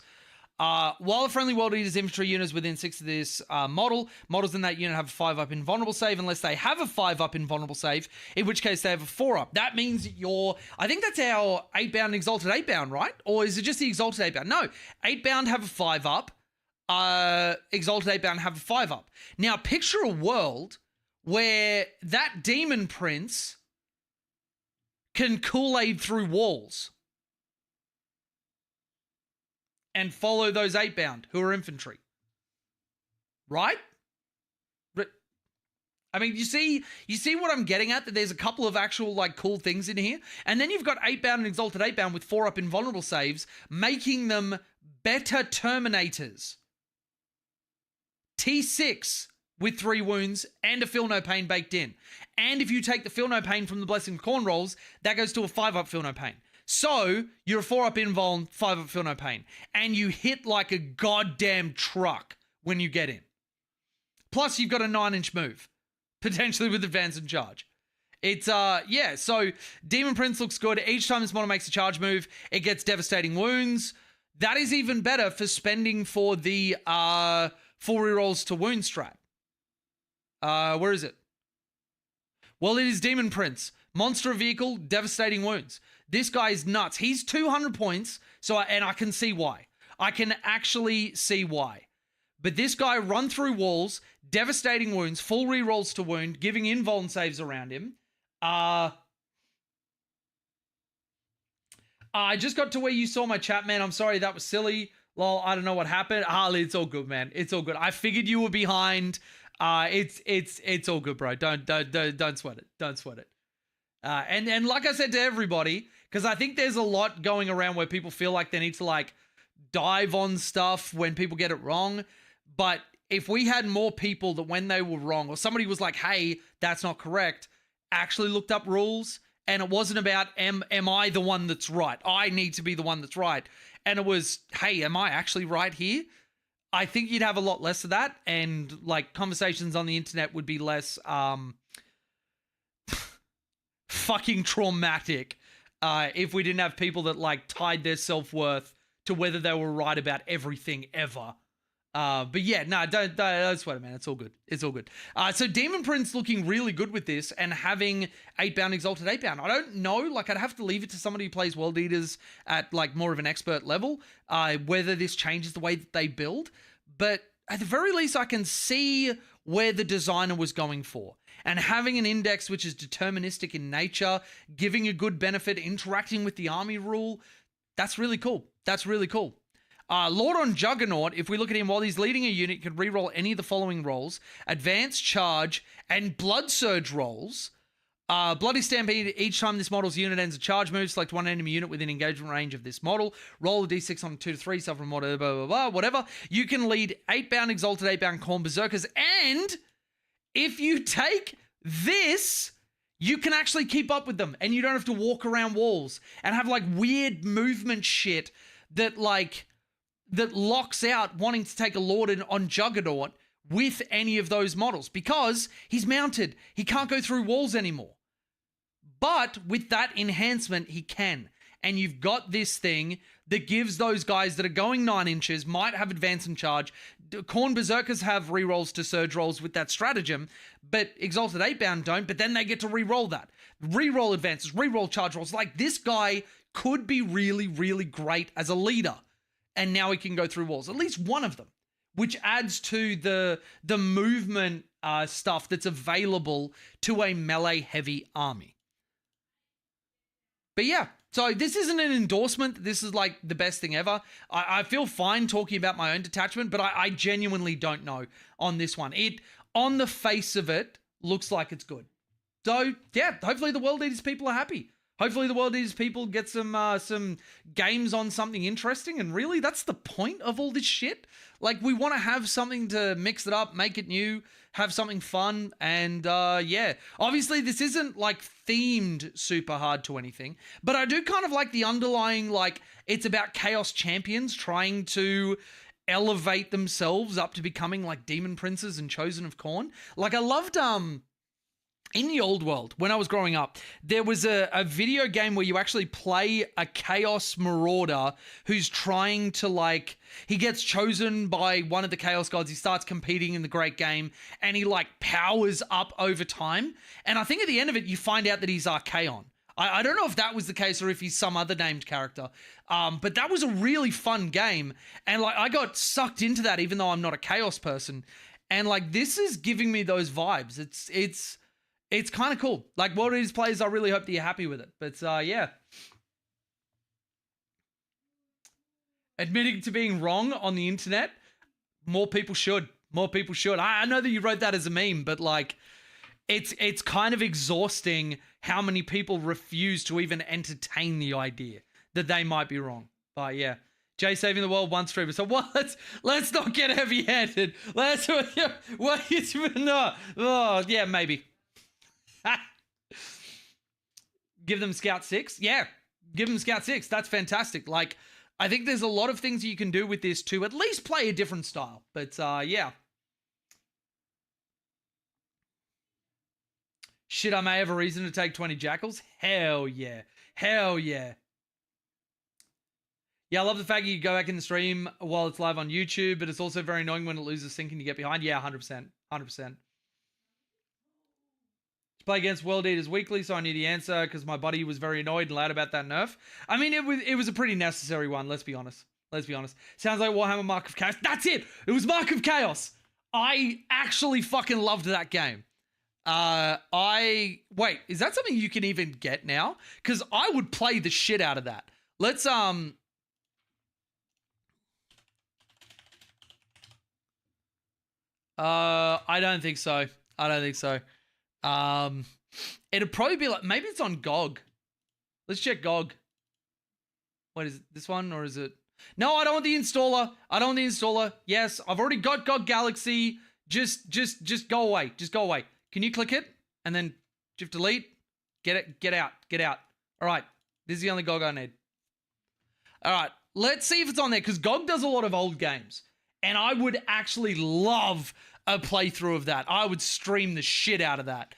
While a friendly World Eater's infantry unit is within 6 of this models in that unit have a 5-up invulnerable save unless they have a 5-up invulnerable save, in which case they have a 4-up. That means I think that's our 8-bound Exalted 8-bound, right? Or is it just the Exalted 8-bound? No, 8-bound have a 5-up, Exalted 8-bound have a 5-up. Now, picture a world where that Demon Prince can Kool-Aid through walls and follow those 8-bound who are infantry. Right? I mean, you see what I'm getting at? That there's a couple of actual, like, cool things in here. And then you've got 8-bound and Exalted 8-bound with 4-up invulnerable saves, making them better Terminators. T6 with 3 wounds and a Feel No Pain baked in. And if you take the Feel No Pain from the Blessing of Corn rolls, that goes to a 5-up Feel No Pain. So, you're a 4-up invuln, 5-up Feel No Pain. And you hit like a goddamn truck when you get in. Plus, you've got a 9-inch move. Potentially with advance and charge. It's, yeah, so Demon Prince looks good. Each time this model makes a charge move, it gets devastating wounds. That is even better for spending for the, 4 rerolls to wound strat. Where is it? Well, it is Demon Prince. Monster vehicle, devastating wounds. This guy is nuts. He's 200 points, and I can see why. I can actually see why. But this guy run through walls, devastating wounds, full rerolls to wound, giving invuln saves around him. I just got to where you saw my chat, man. I'm sorry, that was silly. Lol, I don't know what happened. Harley, it's all good, man. It's all good. I figured you were behind. It's all good, bro. Don't sweat it. Don't sweat it. And like I said to everybody, because I think there's a lot going around where people feel like they need to like dive on stuff when people get it wrong. But if we had more people that when they were wrong or somebody was like, hey, that's not correct, actually looked up rules, and it wasn't about am I the one that's right? I need to be the one that's right. And it was, hey, am I actually right here? I think you'd have a lot less of that, and like conversations on the internet would be less fucking traumatic if we didn't have people that like tied their self-worth to whether they were right about everything ever. But yeah, no, don't sweat it, man. It's all good. It's all good. So Demon Prince looking really good with this and having 8-bound Exalted 8-bound. I don't know, like I'd have to leave it to somebody who plays World Eaters at like more of an expert level, whether this changes the way that they build. But at the very least, I can see where the designer was going for. And having an index which is deterministic in nature, giving a good benefit, interacting with the army rule, that's really cool. That's really cool. Lord on Juggernaut, if we look at him while he's leading a unit, you can reroll any of the following rolls: Advance, Charge, and Blood Surge rolls. Bloody Stampede, each time this model's unit ends a charge move, select one enemy unit within engagement range of this model. Roll a d6 on 2 to 3, suffer from whatever, blah, blah, blah, whatever. You can lead 8-bound Exalted 8-bound Corn Berserkers, and if you take this, you can actually keep up with them, and you don't have to walk around walls and have like weird movement shit that locks out wanting to take a Lord on Juggernaut with any of those models because he's mounted. He can't go through walls anymore. But with that enhancement, he can. And you've got this thing that gives those guys that are going 9 inches, might have advance and charge. Corn Berserkers have rerolls to surge rolls with that stratagem, but Exalted 8-bound don't, but then they get to reroll that. Reroll advances, reroll charge rolls. Like, this guy could be really, really great as a leader. And now he can go through walls, at least one of them, which adds to the movement stuff that's available to a melee-heavy army. But yeah, so this isn't an endorsement. This is like the best thing ever. I feel fine talking about my own detachment, but I genuinely don't know on this one. It, on the face of it, looks like it's good. So yeah, hopefully the World Eaters people are happy. Hopefully the World Eaters people get some games on something interesting, and really that's the point of all this shit. Like, we want to have something to mix it up, make it new, have something fun, and yeah. Obviously this isn't like themed super hard to anything, but I do kind of like the underlying, like, it's about Chaos Champions trying to elevate themselves up to becoming like demon princes and chosen of corn. Like I loved in the old world, when I was growing up, there was a video game where you actually play a Chaos Marauder who's trying to, like, he gets chosen by one of the Chaos Gods, he starts competing in the great game, and he, like, powers up over time. And I think at the end of it, you find out that he's Archaon. I don't know if that was the case or if he's some other named character, but that was a really fun game. And, like, I got sucked into that even though I'm not a Chaos person. And, like, this is giving me those vibes. It's kind of cool. Like, World Eaters players, I really hope that you're happy with it. But, yeah. Admitting to being wrong on the internet, more people should. More people should. I know that you wrote that as a meme, but, like, it's kind of exhausting how many people refuse to even entertain the idea that they might be wrong. But, yeah. Jay saving the world, one streamer. So what? Let's not get heavy-handed. Let's... No. Oh, yeah, maybe. Give them Scout 6? Yeah, give them Scout 6. That's fantastic. Like, I think there's a lot of things you can do with this to at least play a different style. But, yeah. Shit, I may have a reason to take 20 jackals? Hell yeah. Hell yeah. Yeah, I love the fact you go back in the stream while it's live on YouTube, but it's also very annoying when it loses sync and you get behind. Yeah, 100%. 100%. Play against World Eaters weekly, so I knew the answer because my buddy was very annoyed and loud about that nerf. I mean, it was a pretty necessary one, let's be honest. Let's be honest. Sounds like Warhammer Mark of Chaos. That's it! It was Mark of Chaos! I actually fucking loved that game. Wait, is that something you can even get now? Because I would play the shit out of that. Let's, I don't think so. I don't think so. It'd probably be like, maybe it's on GOG. Let's check GOG. What is it? This one or is it? No, I don't want the installer. I don't want the installer. Yes, I've already got GOG Galaxy. Just go away. Just go away. Can you click it and then shift delete? Get out. All right. This is the only GOG I need. All right. Let's see if it's on there because GOG does a lot of old games and I would actually love a playthrough of that. I would stream the shit out of that.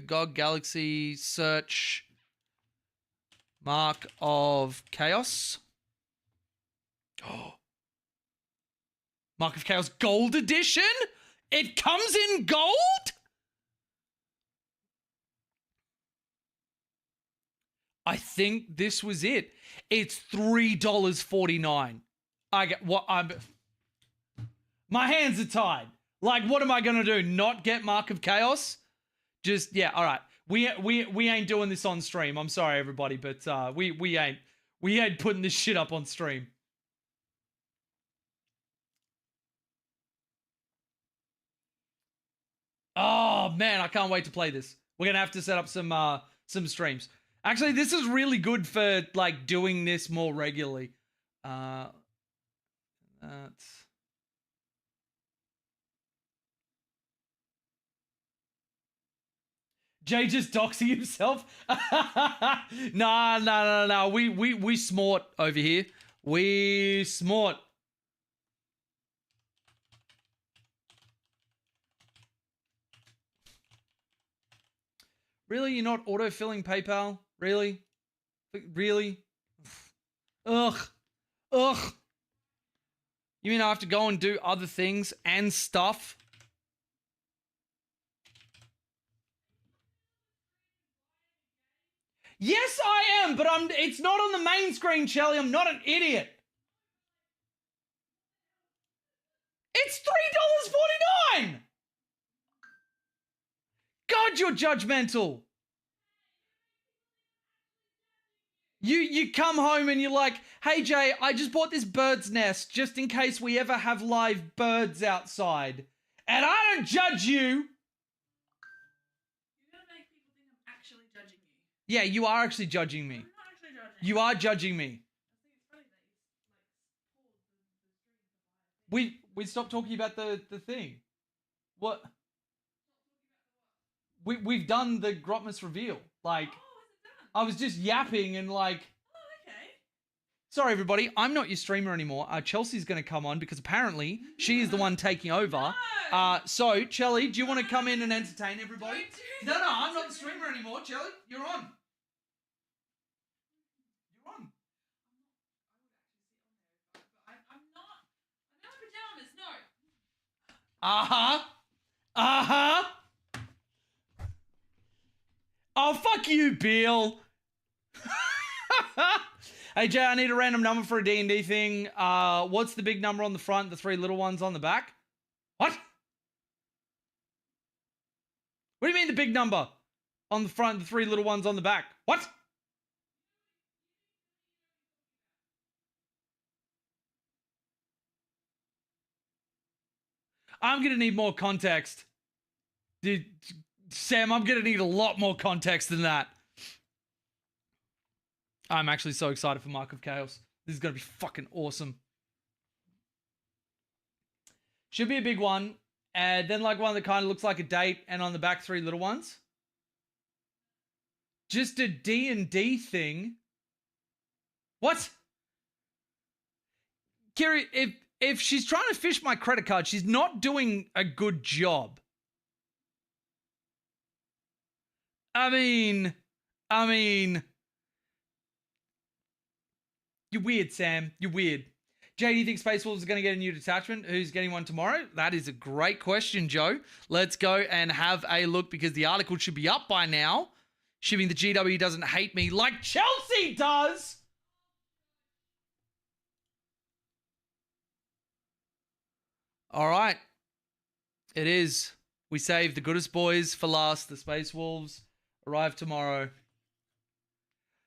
GOG Galaxy search Mark of Chaos. Oh. Mark of Chaos Gold Edition? It comes in gold? I think this was it. It's $3.49. I get what I'm... My hands are tied. Like, what am I going to do? Not get Mark of Chaos? Just, yeah, all right. We ain't doing this on stream. I'm sorry, everybody, but we ain't putting this shit up on stream. Oh, man, I can't wait to play this. We're going to have to set up some streams. Actually, this is really good for, like, doing this more regularly. That's... Jay just doxing himself? Nah. We smart over here. We smart. Really? You're not autofilling PayPal? Really? Really? Ugh. You mean I have to go and do other things and stuff? Yes, I am, but it's not on the main screen, Shelly. I'm not an idiot. It's $3.49. God, you're judgmental. You come home and you're like, hey, Jay, I just bought this bird's nest just in case we ever have live birds outside. And I don't judge you. Yeah, you are actually judging me. I'm not actually judging. You are judging me. I think it's funny that we stopped talking about the thing. What? We've done the Grotmas reveal. Like, oh, is it done? I was just yapping and like. Oh, okay. Sorry, everybody. I'm not your streamer anymore. Chelsea's going to come on because apparently she is the one taking over. So, Chelly, do you want to come in and entertain everybody? No, I'm not the streamer anymore. Chelly, you're on. You're on. I'm in my pajamas, no. Oh, fuck you, Bill. Hey, Jay, I need a random number for a D&D thing. What's the big number on the front, the 3 little ones on the back? What? What do you mean the big number on the front, the 3 little ones on the back? What? I'm going to need more context. Dude, Sam, I'm going to need a lot more context than that. I'm actually so excited for Mark of Chaos. This is going to be fucking awesome. Should be a big one. And then like one that kind of looks like a date and on the back 3 little ones. Just a D&D thing. What? Kiri, if she's trying to fish my credit card, she's not doing a good job. I mean... You're weird, Sam. You're weird. Jay, do you think Space Wolves is going to get a new detachment? Who's getting one tomorrow? That is a great question, Joe. Let's go and have a look because the article should be up by now. Shipping the GW doesn't hate me like Chelsea does. All right. It is. We saved the goodest boys for last. The Space Wolves arrive tomorrow.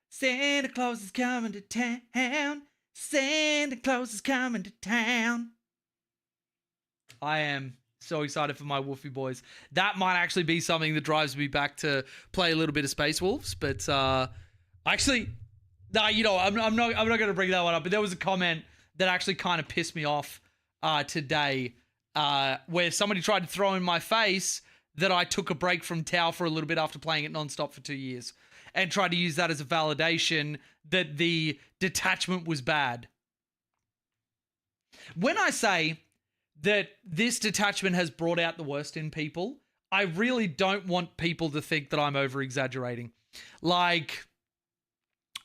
Santa Claus is coming to town. Santa Claus is coming to town. I am so excited for my Wolfie boys. That might actually be something that drives me back to play a little bit of Space Wolves. But actually, nah, you know, I'm not going to bring that one up. But there was a comment that actually kind of pissed me off today, where somebody tried to throw in my face that I took a break from Tau for a little bit after playing it nonstop for 2 years. And tried to use that as a validation that the detachment was bad. When I say that this detachment has brought out the worst in people, I really don't want people to think that I'm over-exaggerating. Like,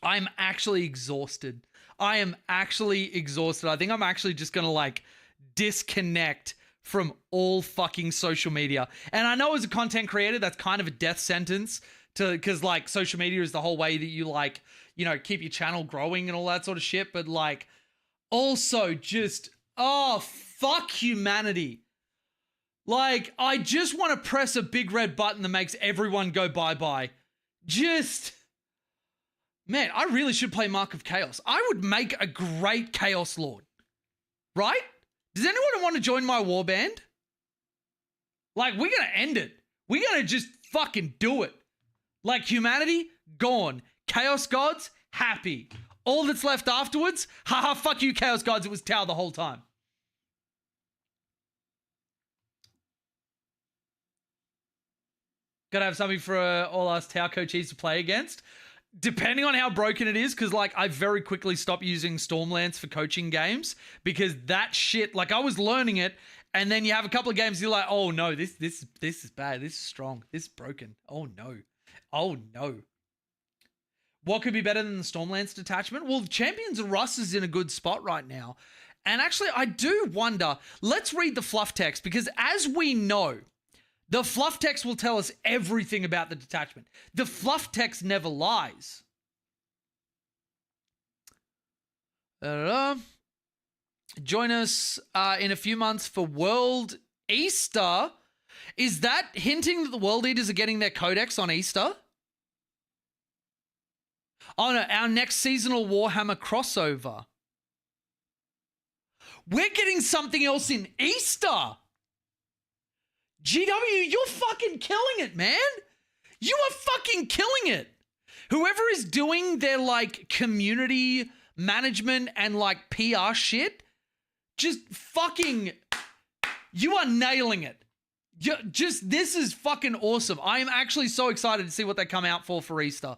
I'm actually exhausted. I am actually exhausted. I think I'm actually just going to, like, disconnect from all fucking social media. And I know as a content creator, that's kind of a death sentence, because like social media is the whole way that you like, you know, keep your channel growing and all that sort of shit. But like also just, oh, fuck humanity. Like I just want to press a big red button that makes everyone go bye-bye. Just, man, I really should play Mark of Chaos. I would make a great Chaos Lord, right? Does anyone want to join my warband? Like we're going to end it. We're going to just fucking do it. Like humanity, gone. Chaos gods, happy. All that's left afterwards, haha, fuck you, Chaos gods, it was Tau the whole time. Gotta have something for all us Tau coaches to play against. Depending on how broken it is, because like I very quickly stopped using Stormlance for coaching games because that shit, like I was learning it, and then you have a couple of games, you're like, oh no, this is bad, this is strong, this is broken. Oh no. Oh, no. What could be better than the Stormlance detachment? Well, Champions of Rust is in a good spot right now. And actually, I do wonder, let's read the fluff text, because as we know, the fluff text will tell us everything about the detachment. The fluff text never lies. Join us in a few months for World Easter. Is that hinting that the World Eaters are getting their codex on Easter? Oh no, our next seasonal Warhammer crossover. We're getting something else in Easter. GW, you're fucking killing it, man. You are fucking killing it. Whoever is doing their like community management and like PR shit, just fucking, you are nailing it. Just, this is fucking awesome. I am actually so excited to see what they come out for Easter.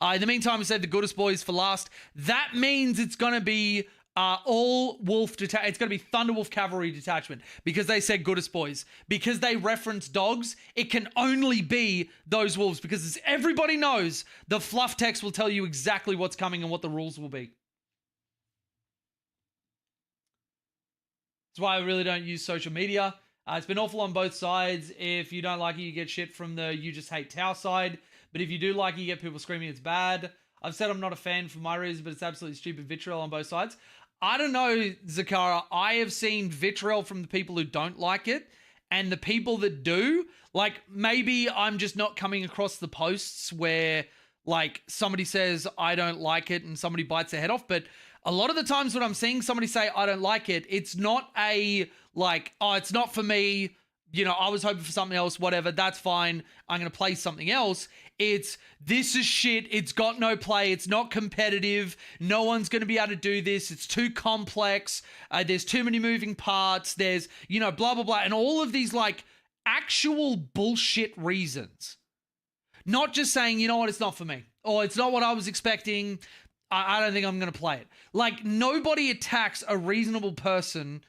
In the meantime, we saved the goodest boys for last. That means it's going to be all wolf it's going to be Thunderwolf Cavalry Detachment because they said goodest boys. Because they reference dogs, it can only be those wolves because as everybody knows, the fluff text will tell you exactly what's coming and what the rules will be. That's why I really don't use social media. It's been awful on both sides. If you don't like it, you get shit from the you just hate Tau side. But if you do like it, you get people screaming it's bad. I've said I'm not a fan for my reasons, but it's absolutely stupid vitriol on both sides. I don't know, Zakara. I have seen vitriol from the people who don't like it, and the people that do, like, maybe I'm just not coming across the posts where, like, somebody says, I don't like it, and somebody bites their head off, but a lot of the times when I'm seeing somebody say, I don't like it, it's not a, like, oh, it's not for me, you know, I was hoping for something else, whatever, that's fine, I'm going to play something else. It's, this is shit, it's got no play, it's not competitive, no one's going to be able to do this, it's too complex, there's too many moving parts, there's, you know, blah, blah, blah, and all of these, like, actual bullshit reasons. Not just saying, you know what, it's not for me, or it's not what I was expecting, I don't think I'm going to play it. Like, nobody attacks a reasonable person,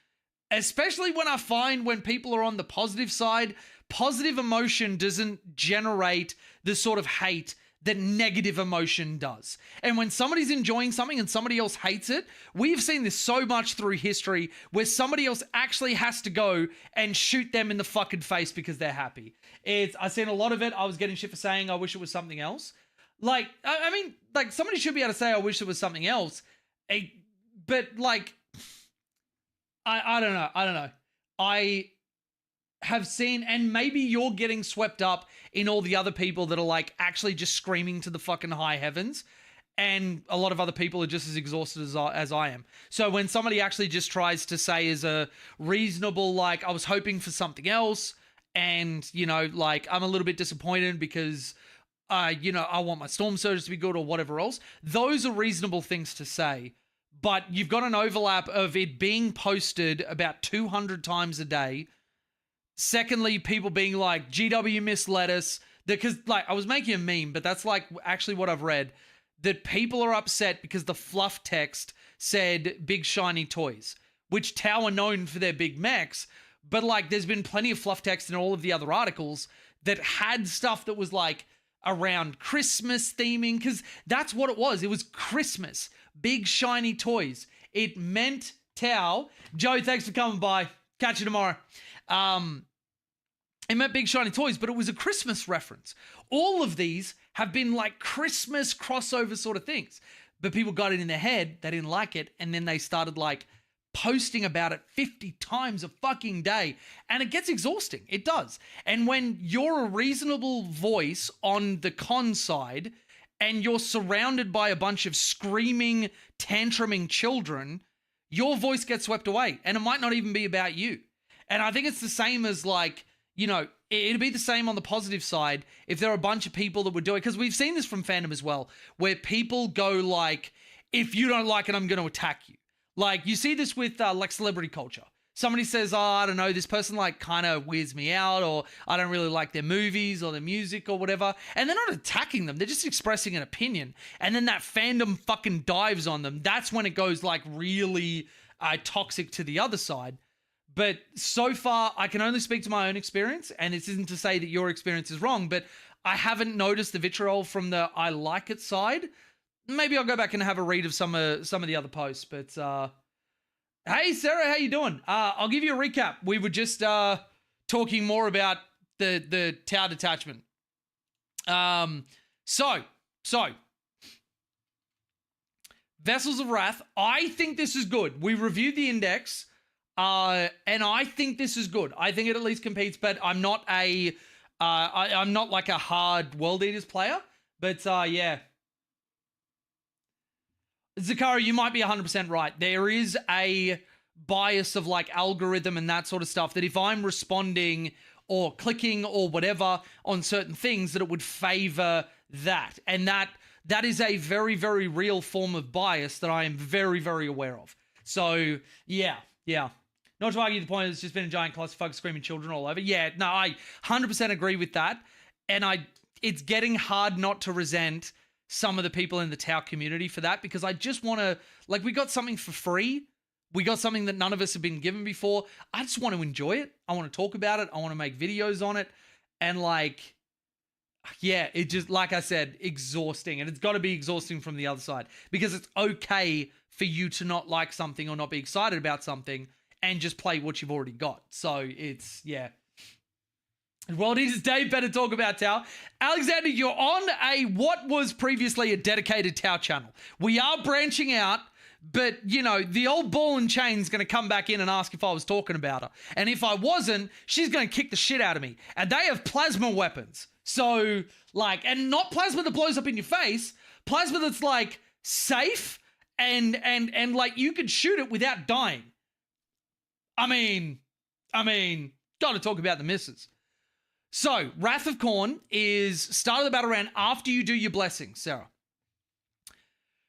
especially when I find when people are on the positive side. Positive emotion doesn't generate the sort of hate that negative emotion does. And when somebody's enjoying something and somebody else hates it, we've seen this so much through history where somebody else actually has to go and shoot them in the fucking face because they're happy. I've seen a lot of it. I was getting shit for saying I wish it was something else. Like, I mean, like, somebody should be able to say I wish it was something else. But, like, I don't know. I have seen, and maybe you're getting swept up in all the other people that are, like, actually just screaming to the fucking high heavens, and a lot of other people are just as exhausted as I am. So when somebody actually just tries to say is a reasonable, like, I was hoping for something else, and, you know, like, I'm a little bit disappointed because, you know, I want my Storm Surge to be good or whatever else, those are reasonable things to say. But you've got an overlap of it being posted about 200 times a day. Secondly, people being like, GW misled us. Because, like, I was making a meme, but that's, like, actually what I've read. That people are upset because the fluff text said big shiny toys, which Tau are known for their big mechs. But, like, there's been plenty of fluff text in all of the other articles that had stuff that was, like, around Christmas theming. Because that's what it was. It was Christmas. Big shiny toys. It meant Tau. Joe, thanks for coming by. Catch you tomorrow. It meant big shiny toys, but it was a Christmas reference. All of these have been like Christmas crossover sort of things. But people got it in their head, they didn't like it, and then they started like posting about it 50 times a fucking day. And it gets exhausting. It does. And when you're a reasonable voice on the con side and you're surrounded by a bunch of screaming, tantruming children, your voice gets swept away. And it might not even be about you. And I think it's the same as, like, you know, it'd be the same on the positive side if there are a bunch of people that would do it. Because we've seen this from fandom as well, where people go like, if you don't like it, I'm going to attack you. Like, you see this with, like, celebrity culture. Somebody says, oh, I don't know, this person, like, kind of weirds me out, or I don't really like their movies or their music or whatever. And they're not attacking them. They're just expressing an opinion. And then that fandom fucking dives on them. That's when it goes, like, really toxic to the other side. But so far, I can only speak to my own experience, and this isn't to say that your experience is wrong, but I haven't noticed the vitriol from the I like it side. Maybe I'll go back and have a read of some of the other posts. But hey, Sarah, how you doing? I'll give you a recap. We were just talking more about the Tau detachment. So Vessels of Wrath. I think this is good. We reviewed the index. And I think this is good. I think it at least competes, but I'm not I'm not like a hard World Eaters player, but yeah. Zakara, you might be 100% right. There is a bias of like algorithm and that sort of stuff that if I'm responding or clicking or whatever on certain things, that it would favor that. And that is a very, very real form of bias that I am very, very aware of. So yeah. Not to argue the point, it's just been a giant clusterfuck screaming children all over. Yeah, no, I 100% agree with that. And it's getting hard not to resent some of the people in the Tau community for that, because I just want to, like, we got something for free. We got something that none of us have been given before. I just want to enjoy it. I want to talk about it. I want to make videos on it. And like, yeah, it just, like I said, exhausting. And it's got to be exhausting from the other side, because it's okay for you to not like something or not be excited about something and just play what you've already got. So it's, yeah. World Eaters Dave better talk about Tau. Alexander, you're on what was previously a dedicated Tau channel. We are branching out, but, you know, the old ball and chain's going to come back in and ask if I was talking about her. And if I wasn't, she's going to kick the shit out of me. And they have plasma weapons. So, like, and not plasma that blows up in your face, plasma that's, like, safe and like, you could shoot it without dying. I mean, got to talk about the misses. So, Wrath of Khorne is start of the battle round after you do your blessings, Sarah.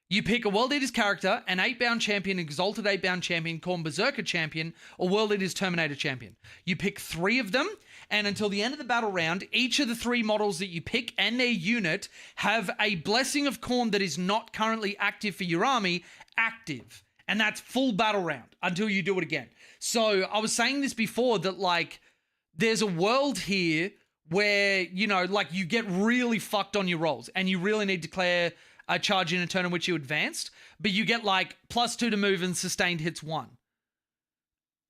You pick a World Eaters character, an 8-bound champion, Exalted 8-bound champion, Khorne Berserker champion, or World Eaters Terminator champion. You pick 3 of them, and until the end of the battle round, each of the 3 models that you pick and their unit have a Blessing of Khorne that is not currently active for your army, active. And that's full battle round until you do it again. So, I was saying this before that, like, there's a world here where, you know, like, you get really fucked on your rolls and you really need to declare a charge in a turn in which you advanced, but you get like +2 to move and sustained hits 1.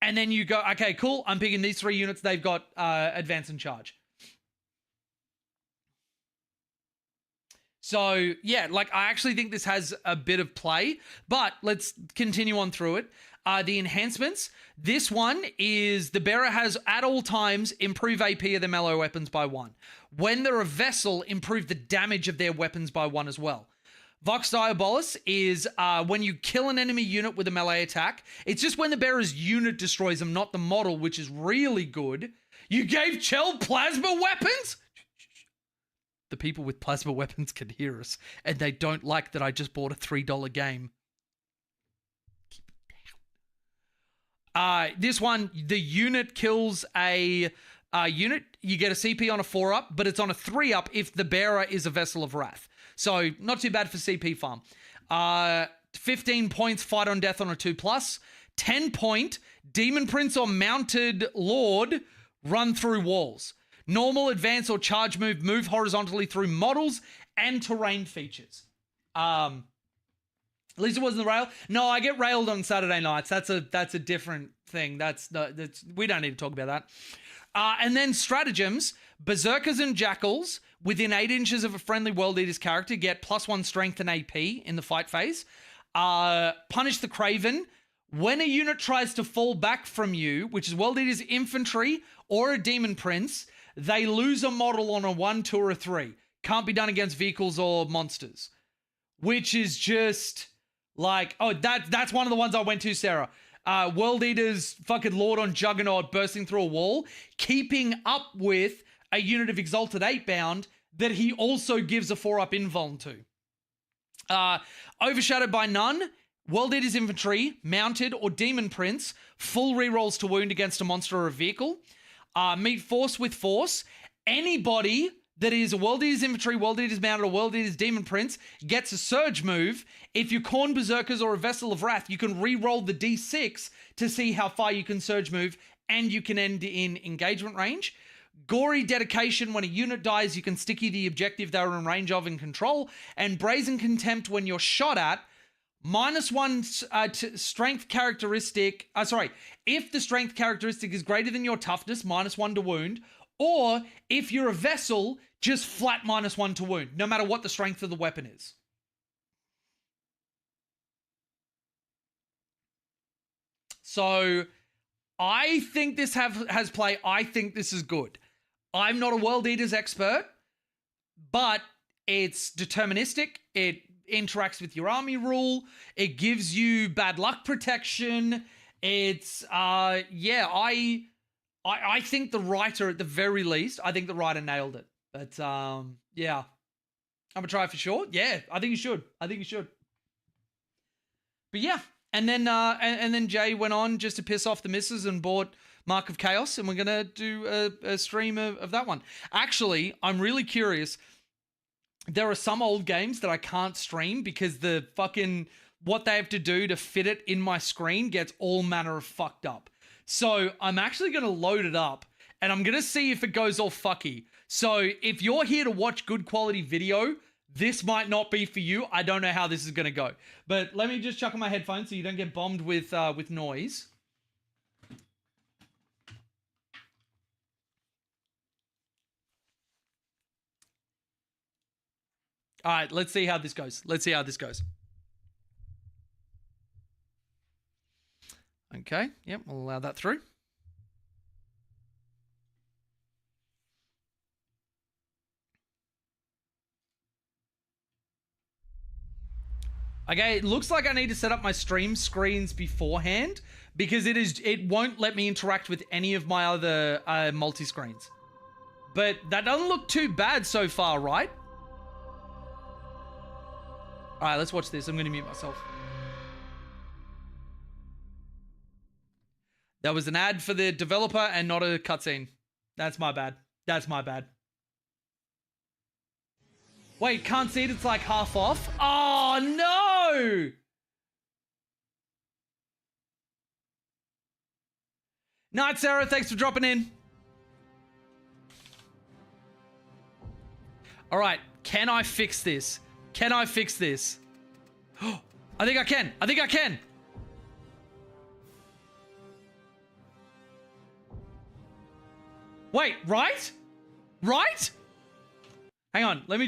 And then you go, okay, cool, I'm picking these 3 units, they've got advance and charge. So, yeah, like, I actually think this has a bit of play, but let's continue on through it. The enhancements, this one is the bearer has at all times improve AP of their melee weapons by 1. When they're a vessel, improve the damage of their weapons by 1 as well. Vox Diabolus is when you kill an enemy unit with a melee attack. It's just when the bearer's unit destroys them, not the model, which is really good. You gave Chell plasma weapons? The people with plasma weapons can hear us, and they don't like that I just bought a $3 game. This one, the unit kills a unit. You get a CP on a 4-up, but it's on a 3-up if the bearer is a Vessel of Wrath. So, not too bad for CP farm. 15 points, fight on death on a 2+. 10 point, Demon Prince or Mounted Lord run through walls. Normal, advance, or charge move horizontally through models and terrain features. At least it wasn't the rail. No, I get railed on Saturday nights. That's a different thing. That's we don't need to talk about that. And then stratagems, Berserkers and Jackals within 8 inches of a friendly World Eaters character get +1 strength and AP in the fight phase. Punish the Craven. When a unit tries to fall back from you, which is World Eaters infantry or a Demon Prince, they lose a model on a 1, 2, or a 3. Can't be done against vehicles or monsters. Which is just like, oh, that's one of the ones I went to, Sarah. World Eaters fucking Lord on Juggernaut bursting through a wall, keeping up with a unit of Exalted 8-bound that he also gives a 4-up invuln to. Overshadowed by none, World Eaters Infantry, Mounted, or Demon Prince, full rerolls to wound against a monster or a vehicle. Meet force with force. Anybody that is a World Eaters Infantry, World Eaters Mounted, or World Eaters Demon Prince gets a surge move. If you're Khorne Berserkers or a Vessel of Wrath, you can re-roll the D6 to see how far you can surge move, and you can end in engagement range. Gory Dedication, when a unit dies, you can sticky the objective they were in range of and control. And Brazen Contempt, when you're shot at, -1 strength characteristic. If the strength characteristic is greater than your toughness, -1 to wound. Or if you're a vessel, just flat -1 to wound, no matter what the strength of the weapon is. So I think this has play. I think this is good. I'm not a World Eaters expert, but it's deterministic. It interacts with your army rule. It gives you bad luck protection. It's, I think the writer, at the very least, I think the writer nailed it. But, yeah. I'm going to try it for sure. Yeah, I think you should. But yeah. And then Jay went on just to piss off the missus and bought Mark of Chaos, and we're going to do a stream of that one. Actually, I'm really curious. there are some old games that I can't stream because the fucking what they have to do to fit it in my screen gets all manner of fucked up. So I'm actually going to load it up and I'm going to see if it goes all fucky. So if you're here to watch good quality video, this might not be for you. I don't know how this is going to go. But let me just chuck on my headphones so you don't get bombed with noise. All right, let's see how this goes. Okay, yep, we'll allow that through. Okay, it looks like I need to set up my stream screens beforehand because it won't let me interact with any of my other multi-screens. But that doesn't look too bad so far, right? All right, let's watch this. I'm going to mute myself. That was an ad for the developer and not a cutscene. That's my bad. Wait, can't see it? It's like half off? Oh, no! Night, Sarah. Thanks for dropping in. All right. Can I fix this? I think I can. Wait, right? Hang on. Let me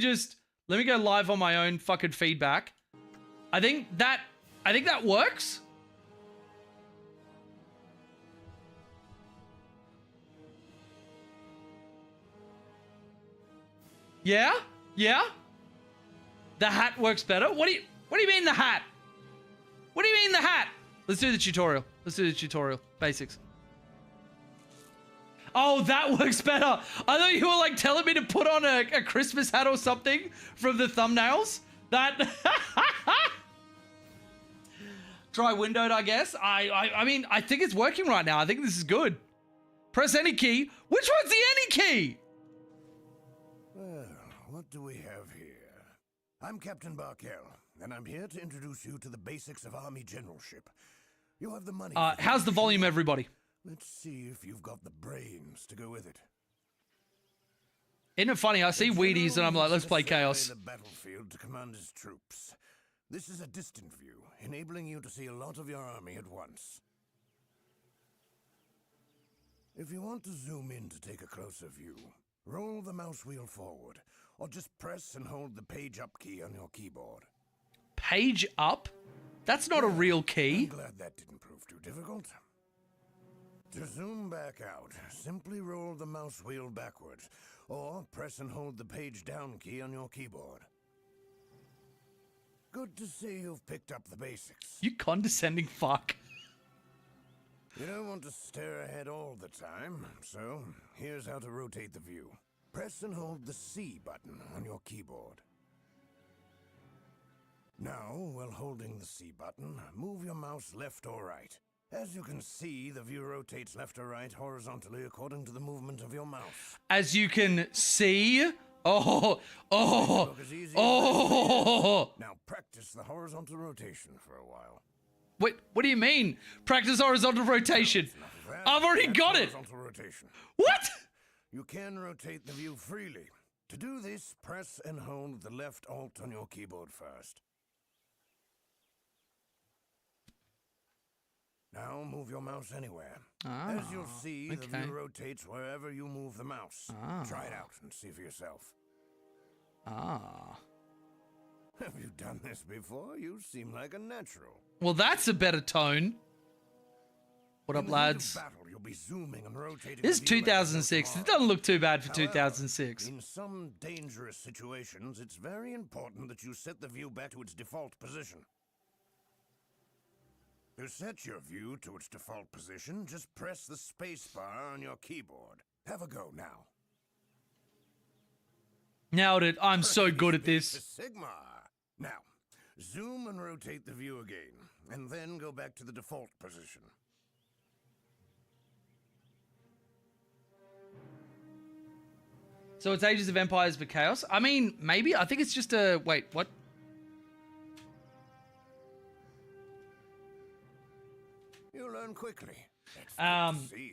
go live on my own fucking feedback. I think that works. Yeah? The hat works better? What do you mean the hat? Let's do the tutorial. Basics. Oh, that works better. I thought you were like telling me to put on a Christmas hat or something from the thumbnails. That try windowed, I guess. I mean, I think it's working right now. I think this is good. Press any key. Which one's the any key? Well, what do we have here? I'm Captain Barkel, and I'm here to introduce you to the basics of Army generalship. You have the money. How's the volume, everybody? Let's see if you've got the brains to go with it. Isn't it funny? I see Weaties and I'm like, let's play Chaos. The battlefield to command his troops. This is a distant view, enabling you to see a lot of your army at once. If you want to zoom in to take a closer view, roll the mouse wheel forward, or just press and hold the page up key on your keyboard. Page up? That's not a real key. I'm glad that didn't prove too difficult. To zoom back out, simply roll the mouse wheel backwards, or press and hold the page down key on your keyboard. Good to see you've picked up the basics. You condescending fuck. You don't want to stare ahead all the time, so here's how to rotate the view. Press and hold the C button on your keyboard. Now, while holding the C button, move your mouse left or right. As you can see, the view rotates left or right horizontally according to the movement of your mouse. As you can see... Oh! Now practice the horizontal rotation for a while. Wait, what do you mean? Practice horizontal rotation. I've already got it. Horizontal rotation. What? You can rotate the view freely. To do this, press and hold the left Alt on your keyboard first. Now move your mouse anywhere. As you'll see, the view rotates wherever you move the mouse. Try it out and see for yourself. Have you done this before? You seem like a natural. Well, that's a better tone. What up, lads? Battle, you'll be zooming and rotating. This is 2006. It doesn't look too bad for 2006. In some dangerous situations, it's very important that you set the view back to its default position. To set your view to its default position, just press the space bar on your keyboard. Have a go now. Nailed it. I'm so good at this. Sigma. Now, zoom and rotate the view again, and then go back to the default position. So it's Ages of Empires for Chaos. I mean, maybe. I think it's just a... Wait, what? You learn quickly. It's good to see.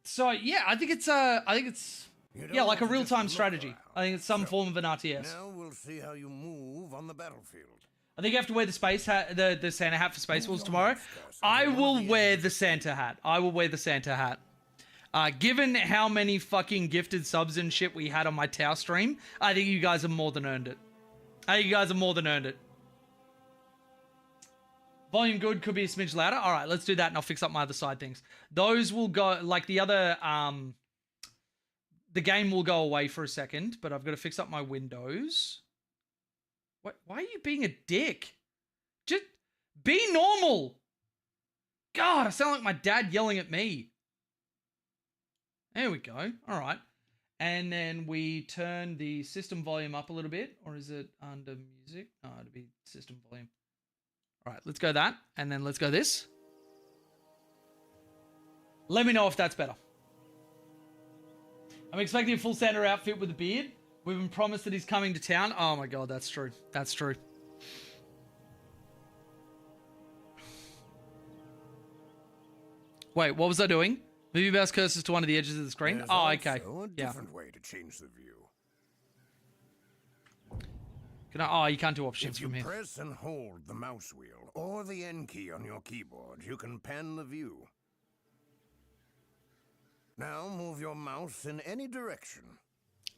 So yeah, I think it's yeah, like a real-time strategy. I think it's some form of an RTS. Now we'll see how you move on the battlefield. I think you have to wear the space hat, the Santa hat for Space Wars tomorrow. I will wear the Santa hat. I will wear the Santa hat. Given how many fucking gifted subs and shit we had on my Tau stream, I think you guys have more than earned it. Volume good, could be a smidge louder. All right, let's do that and I'll fix up my other side things. Those will go, like the other, the game will go away for a second, but I've got to fix up my windows. What? Why are you being a dick? Just be normal. God, I sound like my dad yelling at me. There we go. All right. And then we turn the system volume up a little bit, or is it under music? No, it'd be system volume. All right, let's go that, and then let's go this. Let me know if that's better. I'm expecting a full Santa outfit with a beard. We've been promised that he's coming to town. Oh my God, that's true. That's true. Wait, what was I doing? Movie mouse cursors to one of the edges of the screen. There's Oh, okay. also a Yeah. different way to change the view. Can I? Oh, you can't do options If you from here. press and hold the mouse wheel or the N key on your keyboard, you can pan the view. Now move your mouse in any direction.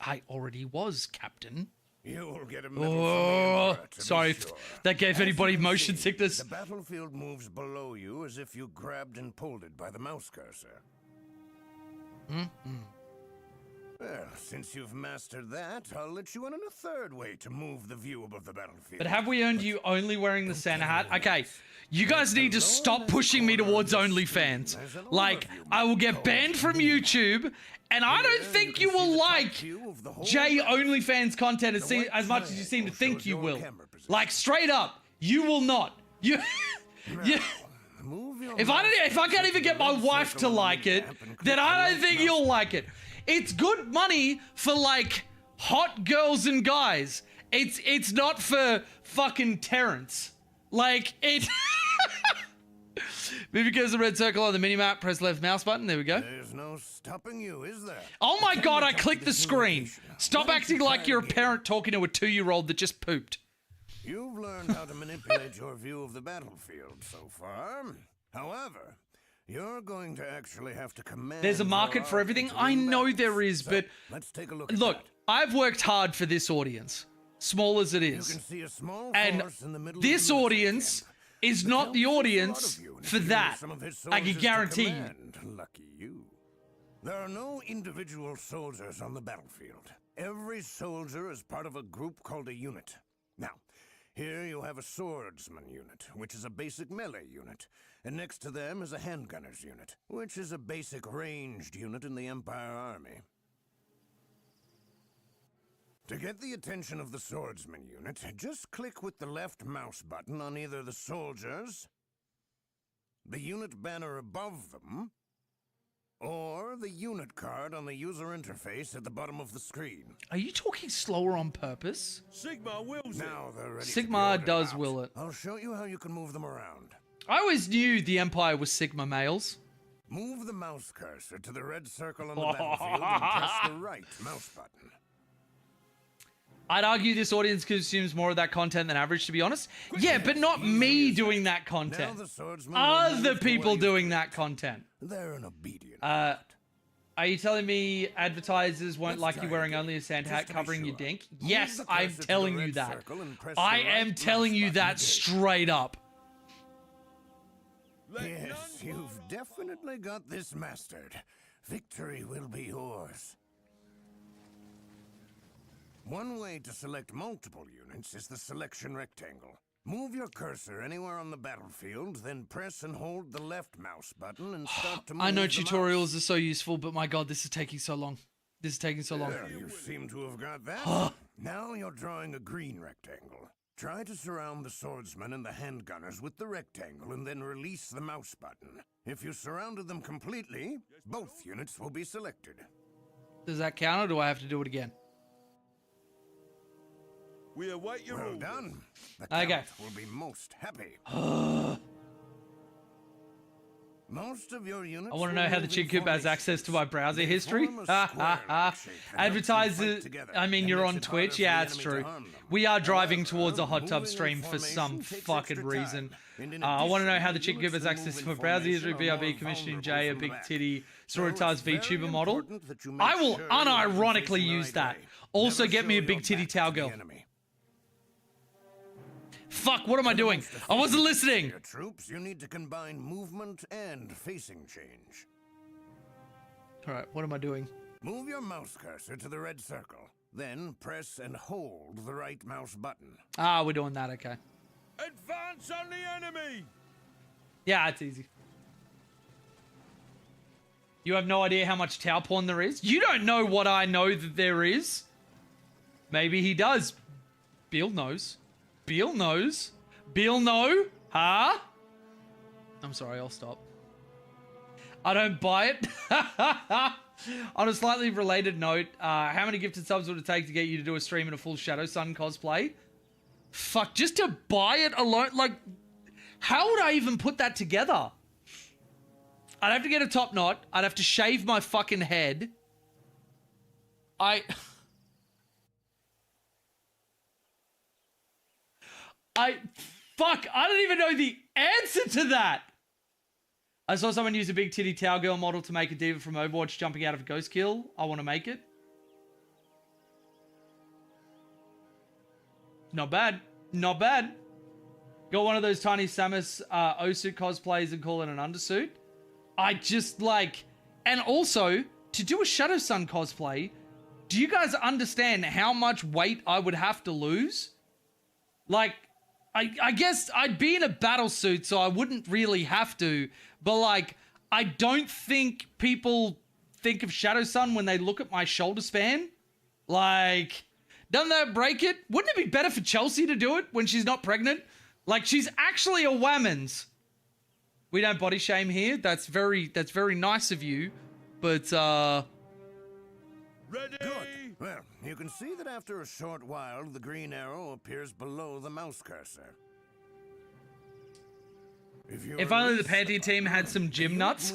I already was, Captain. You'll get a medal Oh, from the Emperor, to be sorry if sure. that gave As anybody you can motion see, sickness. The battlefield moves below you as if you grabbed and pulled it by the mouse cursor. Well, since you've mastered that, I'll let you in on a third way to move the view above the battlefield. But have we earned you only wearing the Santa hat? Okay, you guys need to stop pushing me towards OnlyFans. Like, I will get banned from YouTube, and I don't think you will like J OnlyFans content as much as you seem to think you will. Like, straight up, you will not. You, if I can't even get my wife to like it, then I don't think you'll like it. It's good money for like hot girls and guys. It's not for fucking Terrence. Like it. Maybe because the red circle on the minimap, press left mouse button. There we go. There's no stopping you, is there? Oh my God! I clicked the screen. Stop acting like you're a parent talking to a 2-year-old that just pooped. You've learned how to manipulate your view of the battlefield so far. However, you're going to actually have to command. There's a market for everything. I know there is, but let's take a look. Look, I've worked hard for this audience, small as it You is, can see a small and force in the middle this of the audience is not the audience for that. I can guarantee you. Lucky you. There are no individual soldiers on the battlefield. Every soldier is part of a group called a unit. Now, here you have a swordsman unit, which is a basic melee unit. And next to them is a handgunners unit, which is a basic ranged unit in the Empire Army. To get the attention of the swordsman unit, just click with the left mouse button on either the soldiers, the unit banner above them, or the unit card on the user interface at the bottom of the screen. Are you talking slower on purpose? Sigma wills it. Now they're ready to be Sigma ordered does out. will it. I'll show you how you can move them around. I always knew the Empire was Sigma males. Move the mouse cursor to the red circle on the battlefield and press the right mouse button. I'd argue this audience consumes more of that content than average, to be honest. Yeah, but not me doing that Now content. the swordsman will Other move to people where you doing clicked. that content. They're an obedient. Are you telling me advertisers won't Let's like try you it wearing again, only a Santa just hat to be covering your sure. dink? Move Yes, the I'm cursor to the telling you red that. circle and press I the am right telling mouse you button that again. straight up. Yes, you've definitely got this mastered. Victory will be yours. One way to select multiple units is the selection rectangle. Move your cursor anywhere on the battlefield, then press and hold the left mouse button and start to move I know the tutorials mouse. are so useful, but my God, this is taking so long. This is taking so long. There, you seem to have got that. Now you're drawing a green rectangle. Try to surround the swordsman and the handgunners with the rectangle and then release the mouse button. If you surrounded them completely, both units will be selected. Does that count, or do I have to do it again? We await your Well orders. done. The Okay. Count will be most happy. Most of your units I want to will know how the move Chick in Coop has access to my formations. browser They history. form a square-like shape and helps you Advertiser, fight together. I mean, That you're makes on it harder Twitch. for Yeah, the it's enemy true. to harm them. We are driving However, towards a hot tub moving in stream for some formation takes fucking extra reason. time. And in I want to know addition, how the Chick Coop units has who access move to in my browser history. formation are more BRB, Commissioning vulnerable J, a from the big back. titty, So Sororitas it's very VTuber model. important that you make I will sure you're unironically facing the use right that. way. Also, Never get me a show big your titty back to towel the girl. enemy. Fuck, what am I doing? I wasn't listening. Your troops, you need to combine movement and facing change. All right, what am I doing? Move your mouse cursor to the red circle. Then press and hold the right mouse button. Ah, we're doing that, okay. Advance on the enemy! Yeah, it's easy. You have no idea how much towel porn there is? You don't know what I know that there is. Maybe he does. Bill knows. Bill knows. Bill know? Huh? I'm sorry, I'll stop. I don't buy it. On a slightly related note, how many gifted subs would it take to get you to do a stream in a full Shadow Sun cosplay? Fuck, just to buy it alone? Like, how would I even put that together? I'd have to get a top knot. I'd have to shave my fucking head. Fuck, I don't even know the answer to that. I saw someone use a big titty towel girl model to make a diva from Overwatch jumping out of a ghost kill. I want to make it. Not bad. Not bad. Got one of those tiny Samus O-suit cosplays and call it an undersuit. I just like... And also, to do a Shadow Sun cosplay, do you guys understand how much weight I would have to lose? Like, I guess I'd be in a battle suit, so I wouldn't really have to. But, like, I don't think people think of Shadow Sun when they look at my shoulder span. Like, doesn't that break it? Wouldn't it be better for Chelsea to do it when she's not pregnant? Like, she's actually a Whammons. We don't body shame here. That's very nice of you. But, Ready? Good. Well, you can see that after a short while, the green arrow appears below the mouse cursor. If only the Panty team had some gym nuts.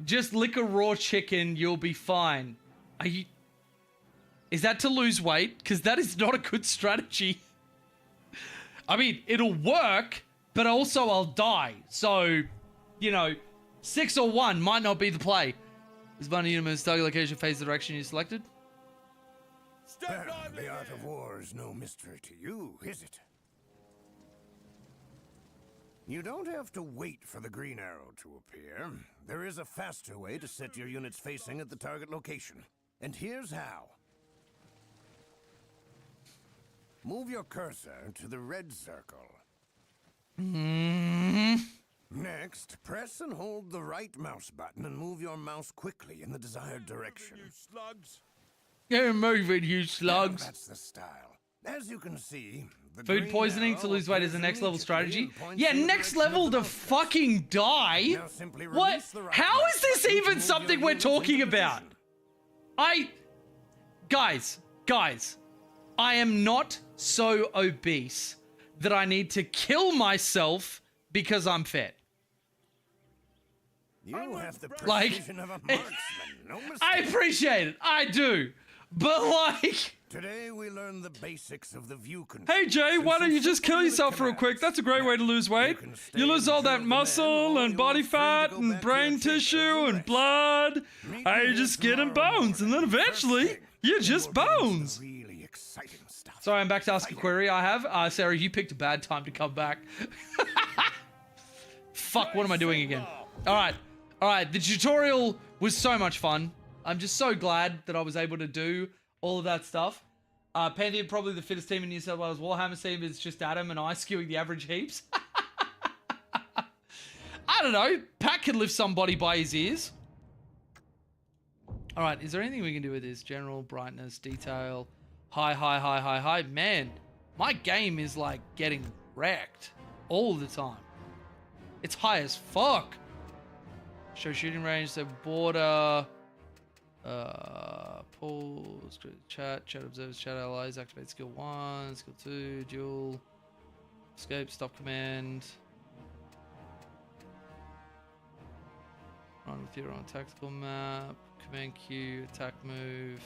Just lick a raw chicken, you'll be fine. Are you... Is that to lose weight? Because that is not a good strategy. I mean, it'll work, but also I'll die. So, you know, 6 or 1 might not be the play. Is one unit's target location face the direction you selected? Step Well, lively the art here. of war is no mystery to you, is it? You don't have to wait for the green arrow to appear. There is a faster way to set your units facing at the target location. And here's how. Move your cursor to the red circle. Next, press and hold the right mouse button and move your mouse quickly in the desired direction. You slugs. You're moving, you slugs. That's the style. As you can see, the Food green poisoning arrow to lose weight is the appears next level immediately strategy. and points Yeah, in the next direction of level the to mouse cursor. fucking die? Now simply What? release the right How mouse is this button to even move something your we're units talking into about? position. Guys, I am not so obese that I need to kill myself because I'm fat. You have the Like- precision of a marksman, no mistake. I appreciate it, I do. But like, Today we learn the basics of the view control. hey Jay, why don't you just kill Simple yourself real commands. quick? That's a great way to lose weight. can stay You lose in all the that command, muscle or and you body are free to fat go and back to brain your chamber tissue and and rest. blood. Meet Are me you here just skin and tomorrow bones, and then morning. eventually First thing, you're then just we'll get into the bones. Really exciting stuff. Sorry, I'm back to ask a query I have. Sarah, you picked a bad time to come back. Fuck, what am I doing again? Alright, the tutorial was so much fun. I'm just so glad that I was able to do all of that stuff. Pantheon, probably the fittest team in New South Wales. Warhammer team is just Adam and I skewing the average heaps. I don't know. Pat could lift somebody by his ears. Alright, is there anything we can do with this? General, brightness, detail, high. Man, my game is like getting wrecked all the time. It's high as fuck. Show shooting range, so border, pause, chat observers, chat allies, activate skill 1, skill 2, duel, escape, stop command. Run with your own tactical map, command Q, attack move.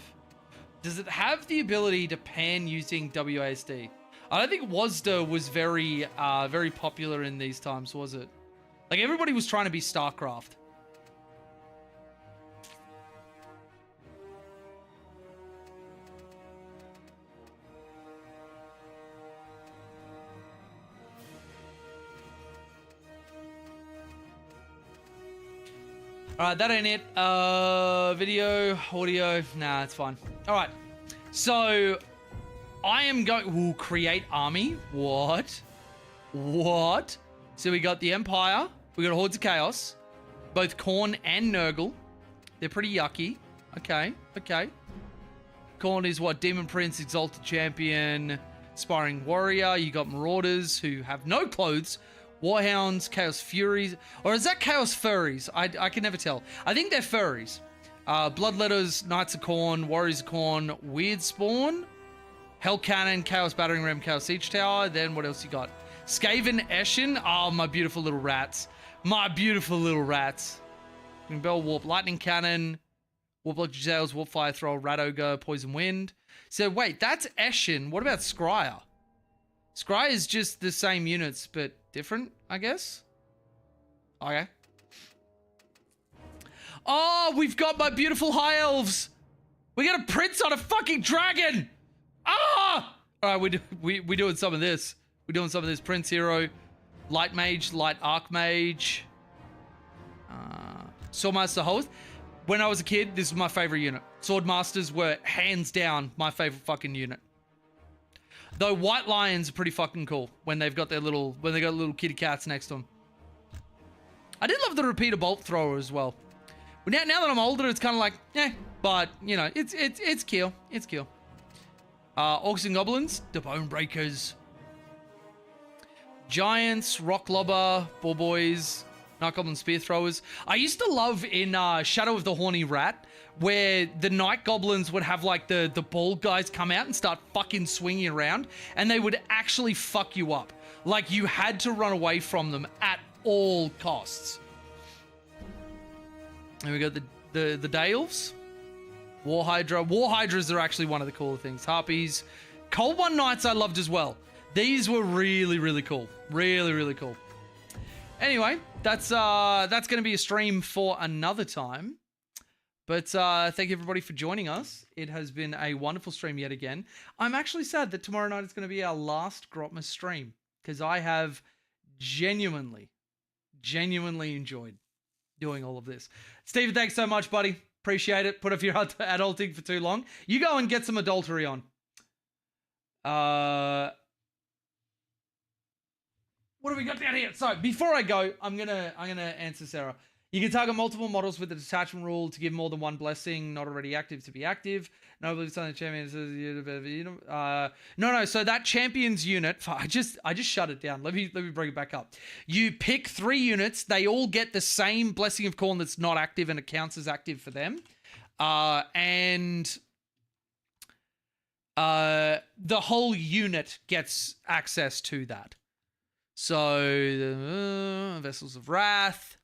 Does it have the ability to pan using WASD? I don't think WASD was very popular in these times, was it? Like, everybody was trying to be StarCraft. All right, that ain't it. Video, audio, nah, it's fine. All right, so I am going. Ooh, create army. What? What? So we got the Empire. We got Hordes of Chaos. Both Khorne and Nurgle. They're pretty yucky. Okay, okay. Khorne is what? Demon Prince, Exalted Champion, Aspiring Warrior. You got Marauders who have no clothes. Warhounds, Chaos Furies, or is that Chaos Furries? I can never tell. I think they're furries. Bloodletters, Knights of Khorne, Warriors of Khorne, Weird Spawn, Hell Cannon, Chaos Battering Ram, Chaos Siege Tower. Then what else you got? Skaven Eshin. Oh, my beautiful little rats. My beautiful little rats. Bell Warp Lightning Cannon, Warp Electric Sails, Warp Fire Thrower, Rat Ogre, Poison Wind. So wait, that's Eshin. What about Scryer? Scry is just the same units, but different, I guess. Okay. Oh, we've got my beautiful high elves. We got a prince on a fucking dragon. Ah! All right, we doing some of this. We're doing some of this. Prince Hero, Light Mage, Light Archmage, Swordmaster Host. When I was a kid, this was my favorite unit. Swordmasters were hands down my favorite fucking unit. Though White Lions are pretty fucking cool when they've got their little, kitty cats next to them. I did love the repeater bolt thrower as well. But now that I'm older, it's kind of like, but you know, it's kill. It's kill. Orcs and Goblins, the Bone Breakers. Giants, Rock Lobber, Boar Boys, Night Goblin Spear Throwers. I used to love in Shadow of the Horny Rat, where the Night Goblins would have like the bald guys come out and start fucking swinging around, and they would actually fuck you up. Like, you had to run away from them at all costs. And we got the Dales, War Hydra. War Hydras are actually one of the cooler things. Harpies, Cold One Knights I loved as well. These were really, really cool. Really, really cool. Anyway, that's going to be a stream for another time. But thank you everybody for joining us. It has been a wonderful stream yet again. I'm actually sad that tomorrow night is going to be our last Grotmas stream, because I have genuinely enjoyed doing all of this. Steven, thanks so much, buddy. Appreciate it. Put off your adulting for too long. You go and get some adultery on. What do we got down here? So before I go, I'm gonna answer Sarah. You can target multiple models with the detachment rule to give more than one blessing not already active to be active. No, believe something champion says no. So that champion's unit, I just shut it down. Let me bring it back up. You pick 3 units. They all get the same blessing of Khorne that's not active, and it counts as active for them. And the whole unit gets access to that. So the Vessels of Wrath.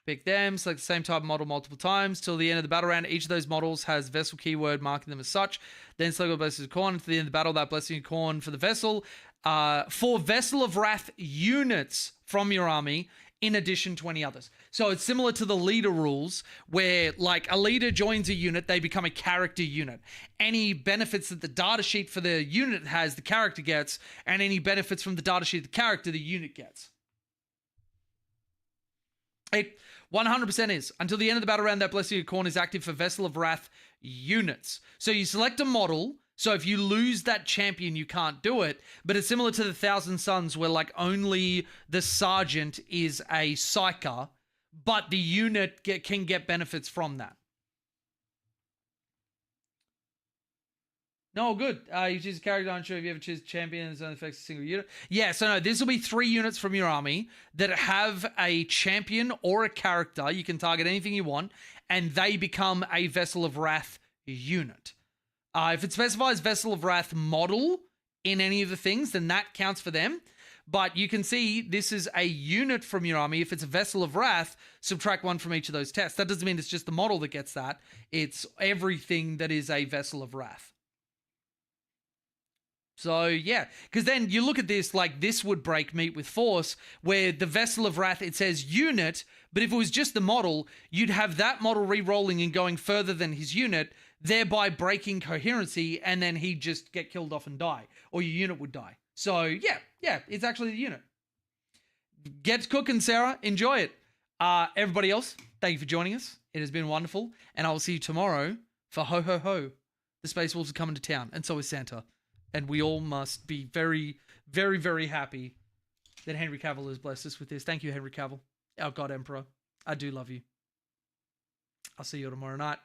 Pick them, select the same type of model multiple times. Till the end of the battle round, each of those models has vessel keyword marking them as such. Then select a blessing of Khorne. Until the end of the battle, that blessing of Khorne for the vessel. For Vessel of Wrath units from your army, in addition to any others. So it's similar to the leader rules, where like a leader joins a unit, they become a character unit. Any benefits that the data sheet for the unit has, the character gets, and any benefits from the data sheet of the character, the unit gets. It 100% is. Until the end of the battle round, that Blessing of Khorne is active for Vessel of Wrath units. So you select a model. So if you lose that champion, you can't do it. But it's similar to the Thousand Suns, where like only the sergeant is a psyker, but the unit can get benefits from that. No, good. You choose a character. I'm sure if you ever choose champion, it only affects a single unit. Yeah, so no, this will be 3 units from your army that have a champion or a character. You can target anything you want, and they become a Vessel of Wrath unit. If it specifies Vessel of Wrath model in any of the things, then that counts for them. But you can see this is a unit from your army. If it's a Vessel of Wrath, subtract 1 from each of those tests. That doesn't mean it's just the model that gets that. It's everything that is a Vessel of Wrath. So, yeah, because then you look at this, like this would break Meat with Force, where the Vessel of Wrath, it says unit, but if it was just the model, you'd have that model re-rolling and going further than his unit, thereby breaking coherency, and then he'd just get killed off and die, or your unit would die. So, yeah, it's actually the unit. Get cooking, Sarah. Enjoy it. Everybody else, thank you for joining us. It has been wonderful, and I will see you tomorrow for Ho Ho Ho. The Space Wolves are coming to town, and so is Santa. And we all must be very, very, very happy that Henry Cavill has blessed us with this. Thank you, Henry Cavill, our God Emperor. I do love you. I'll see you tomorrow night.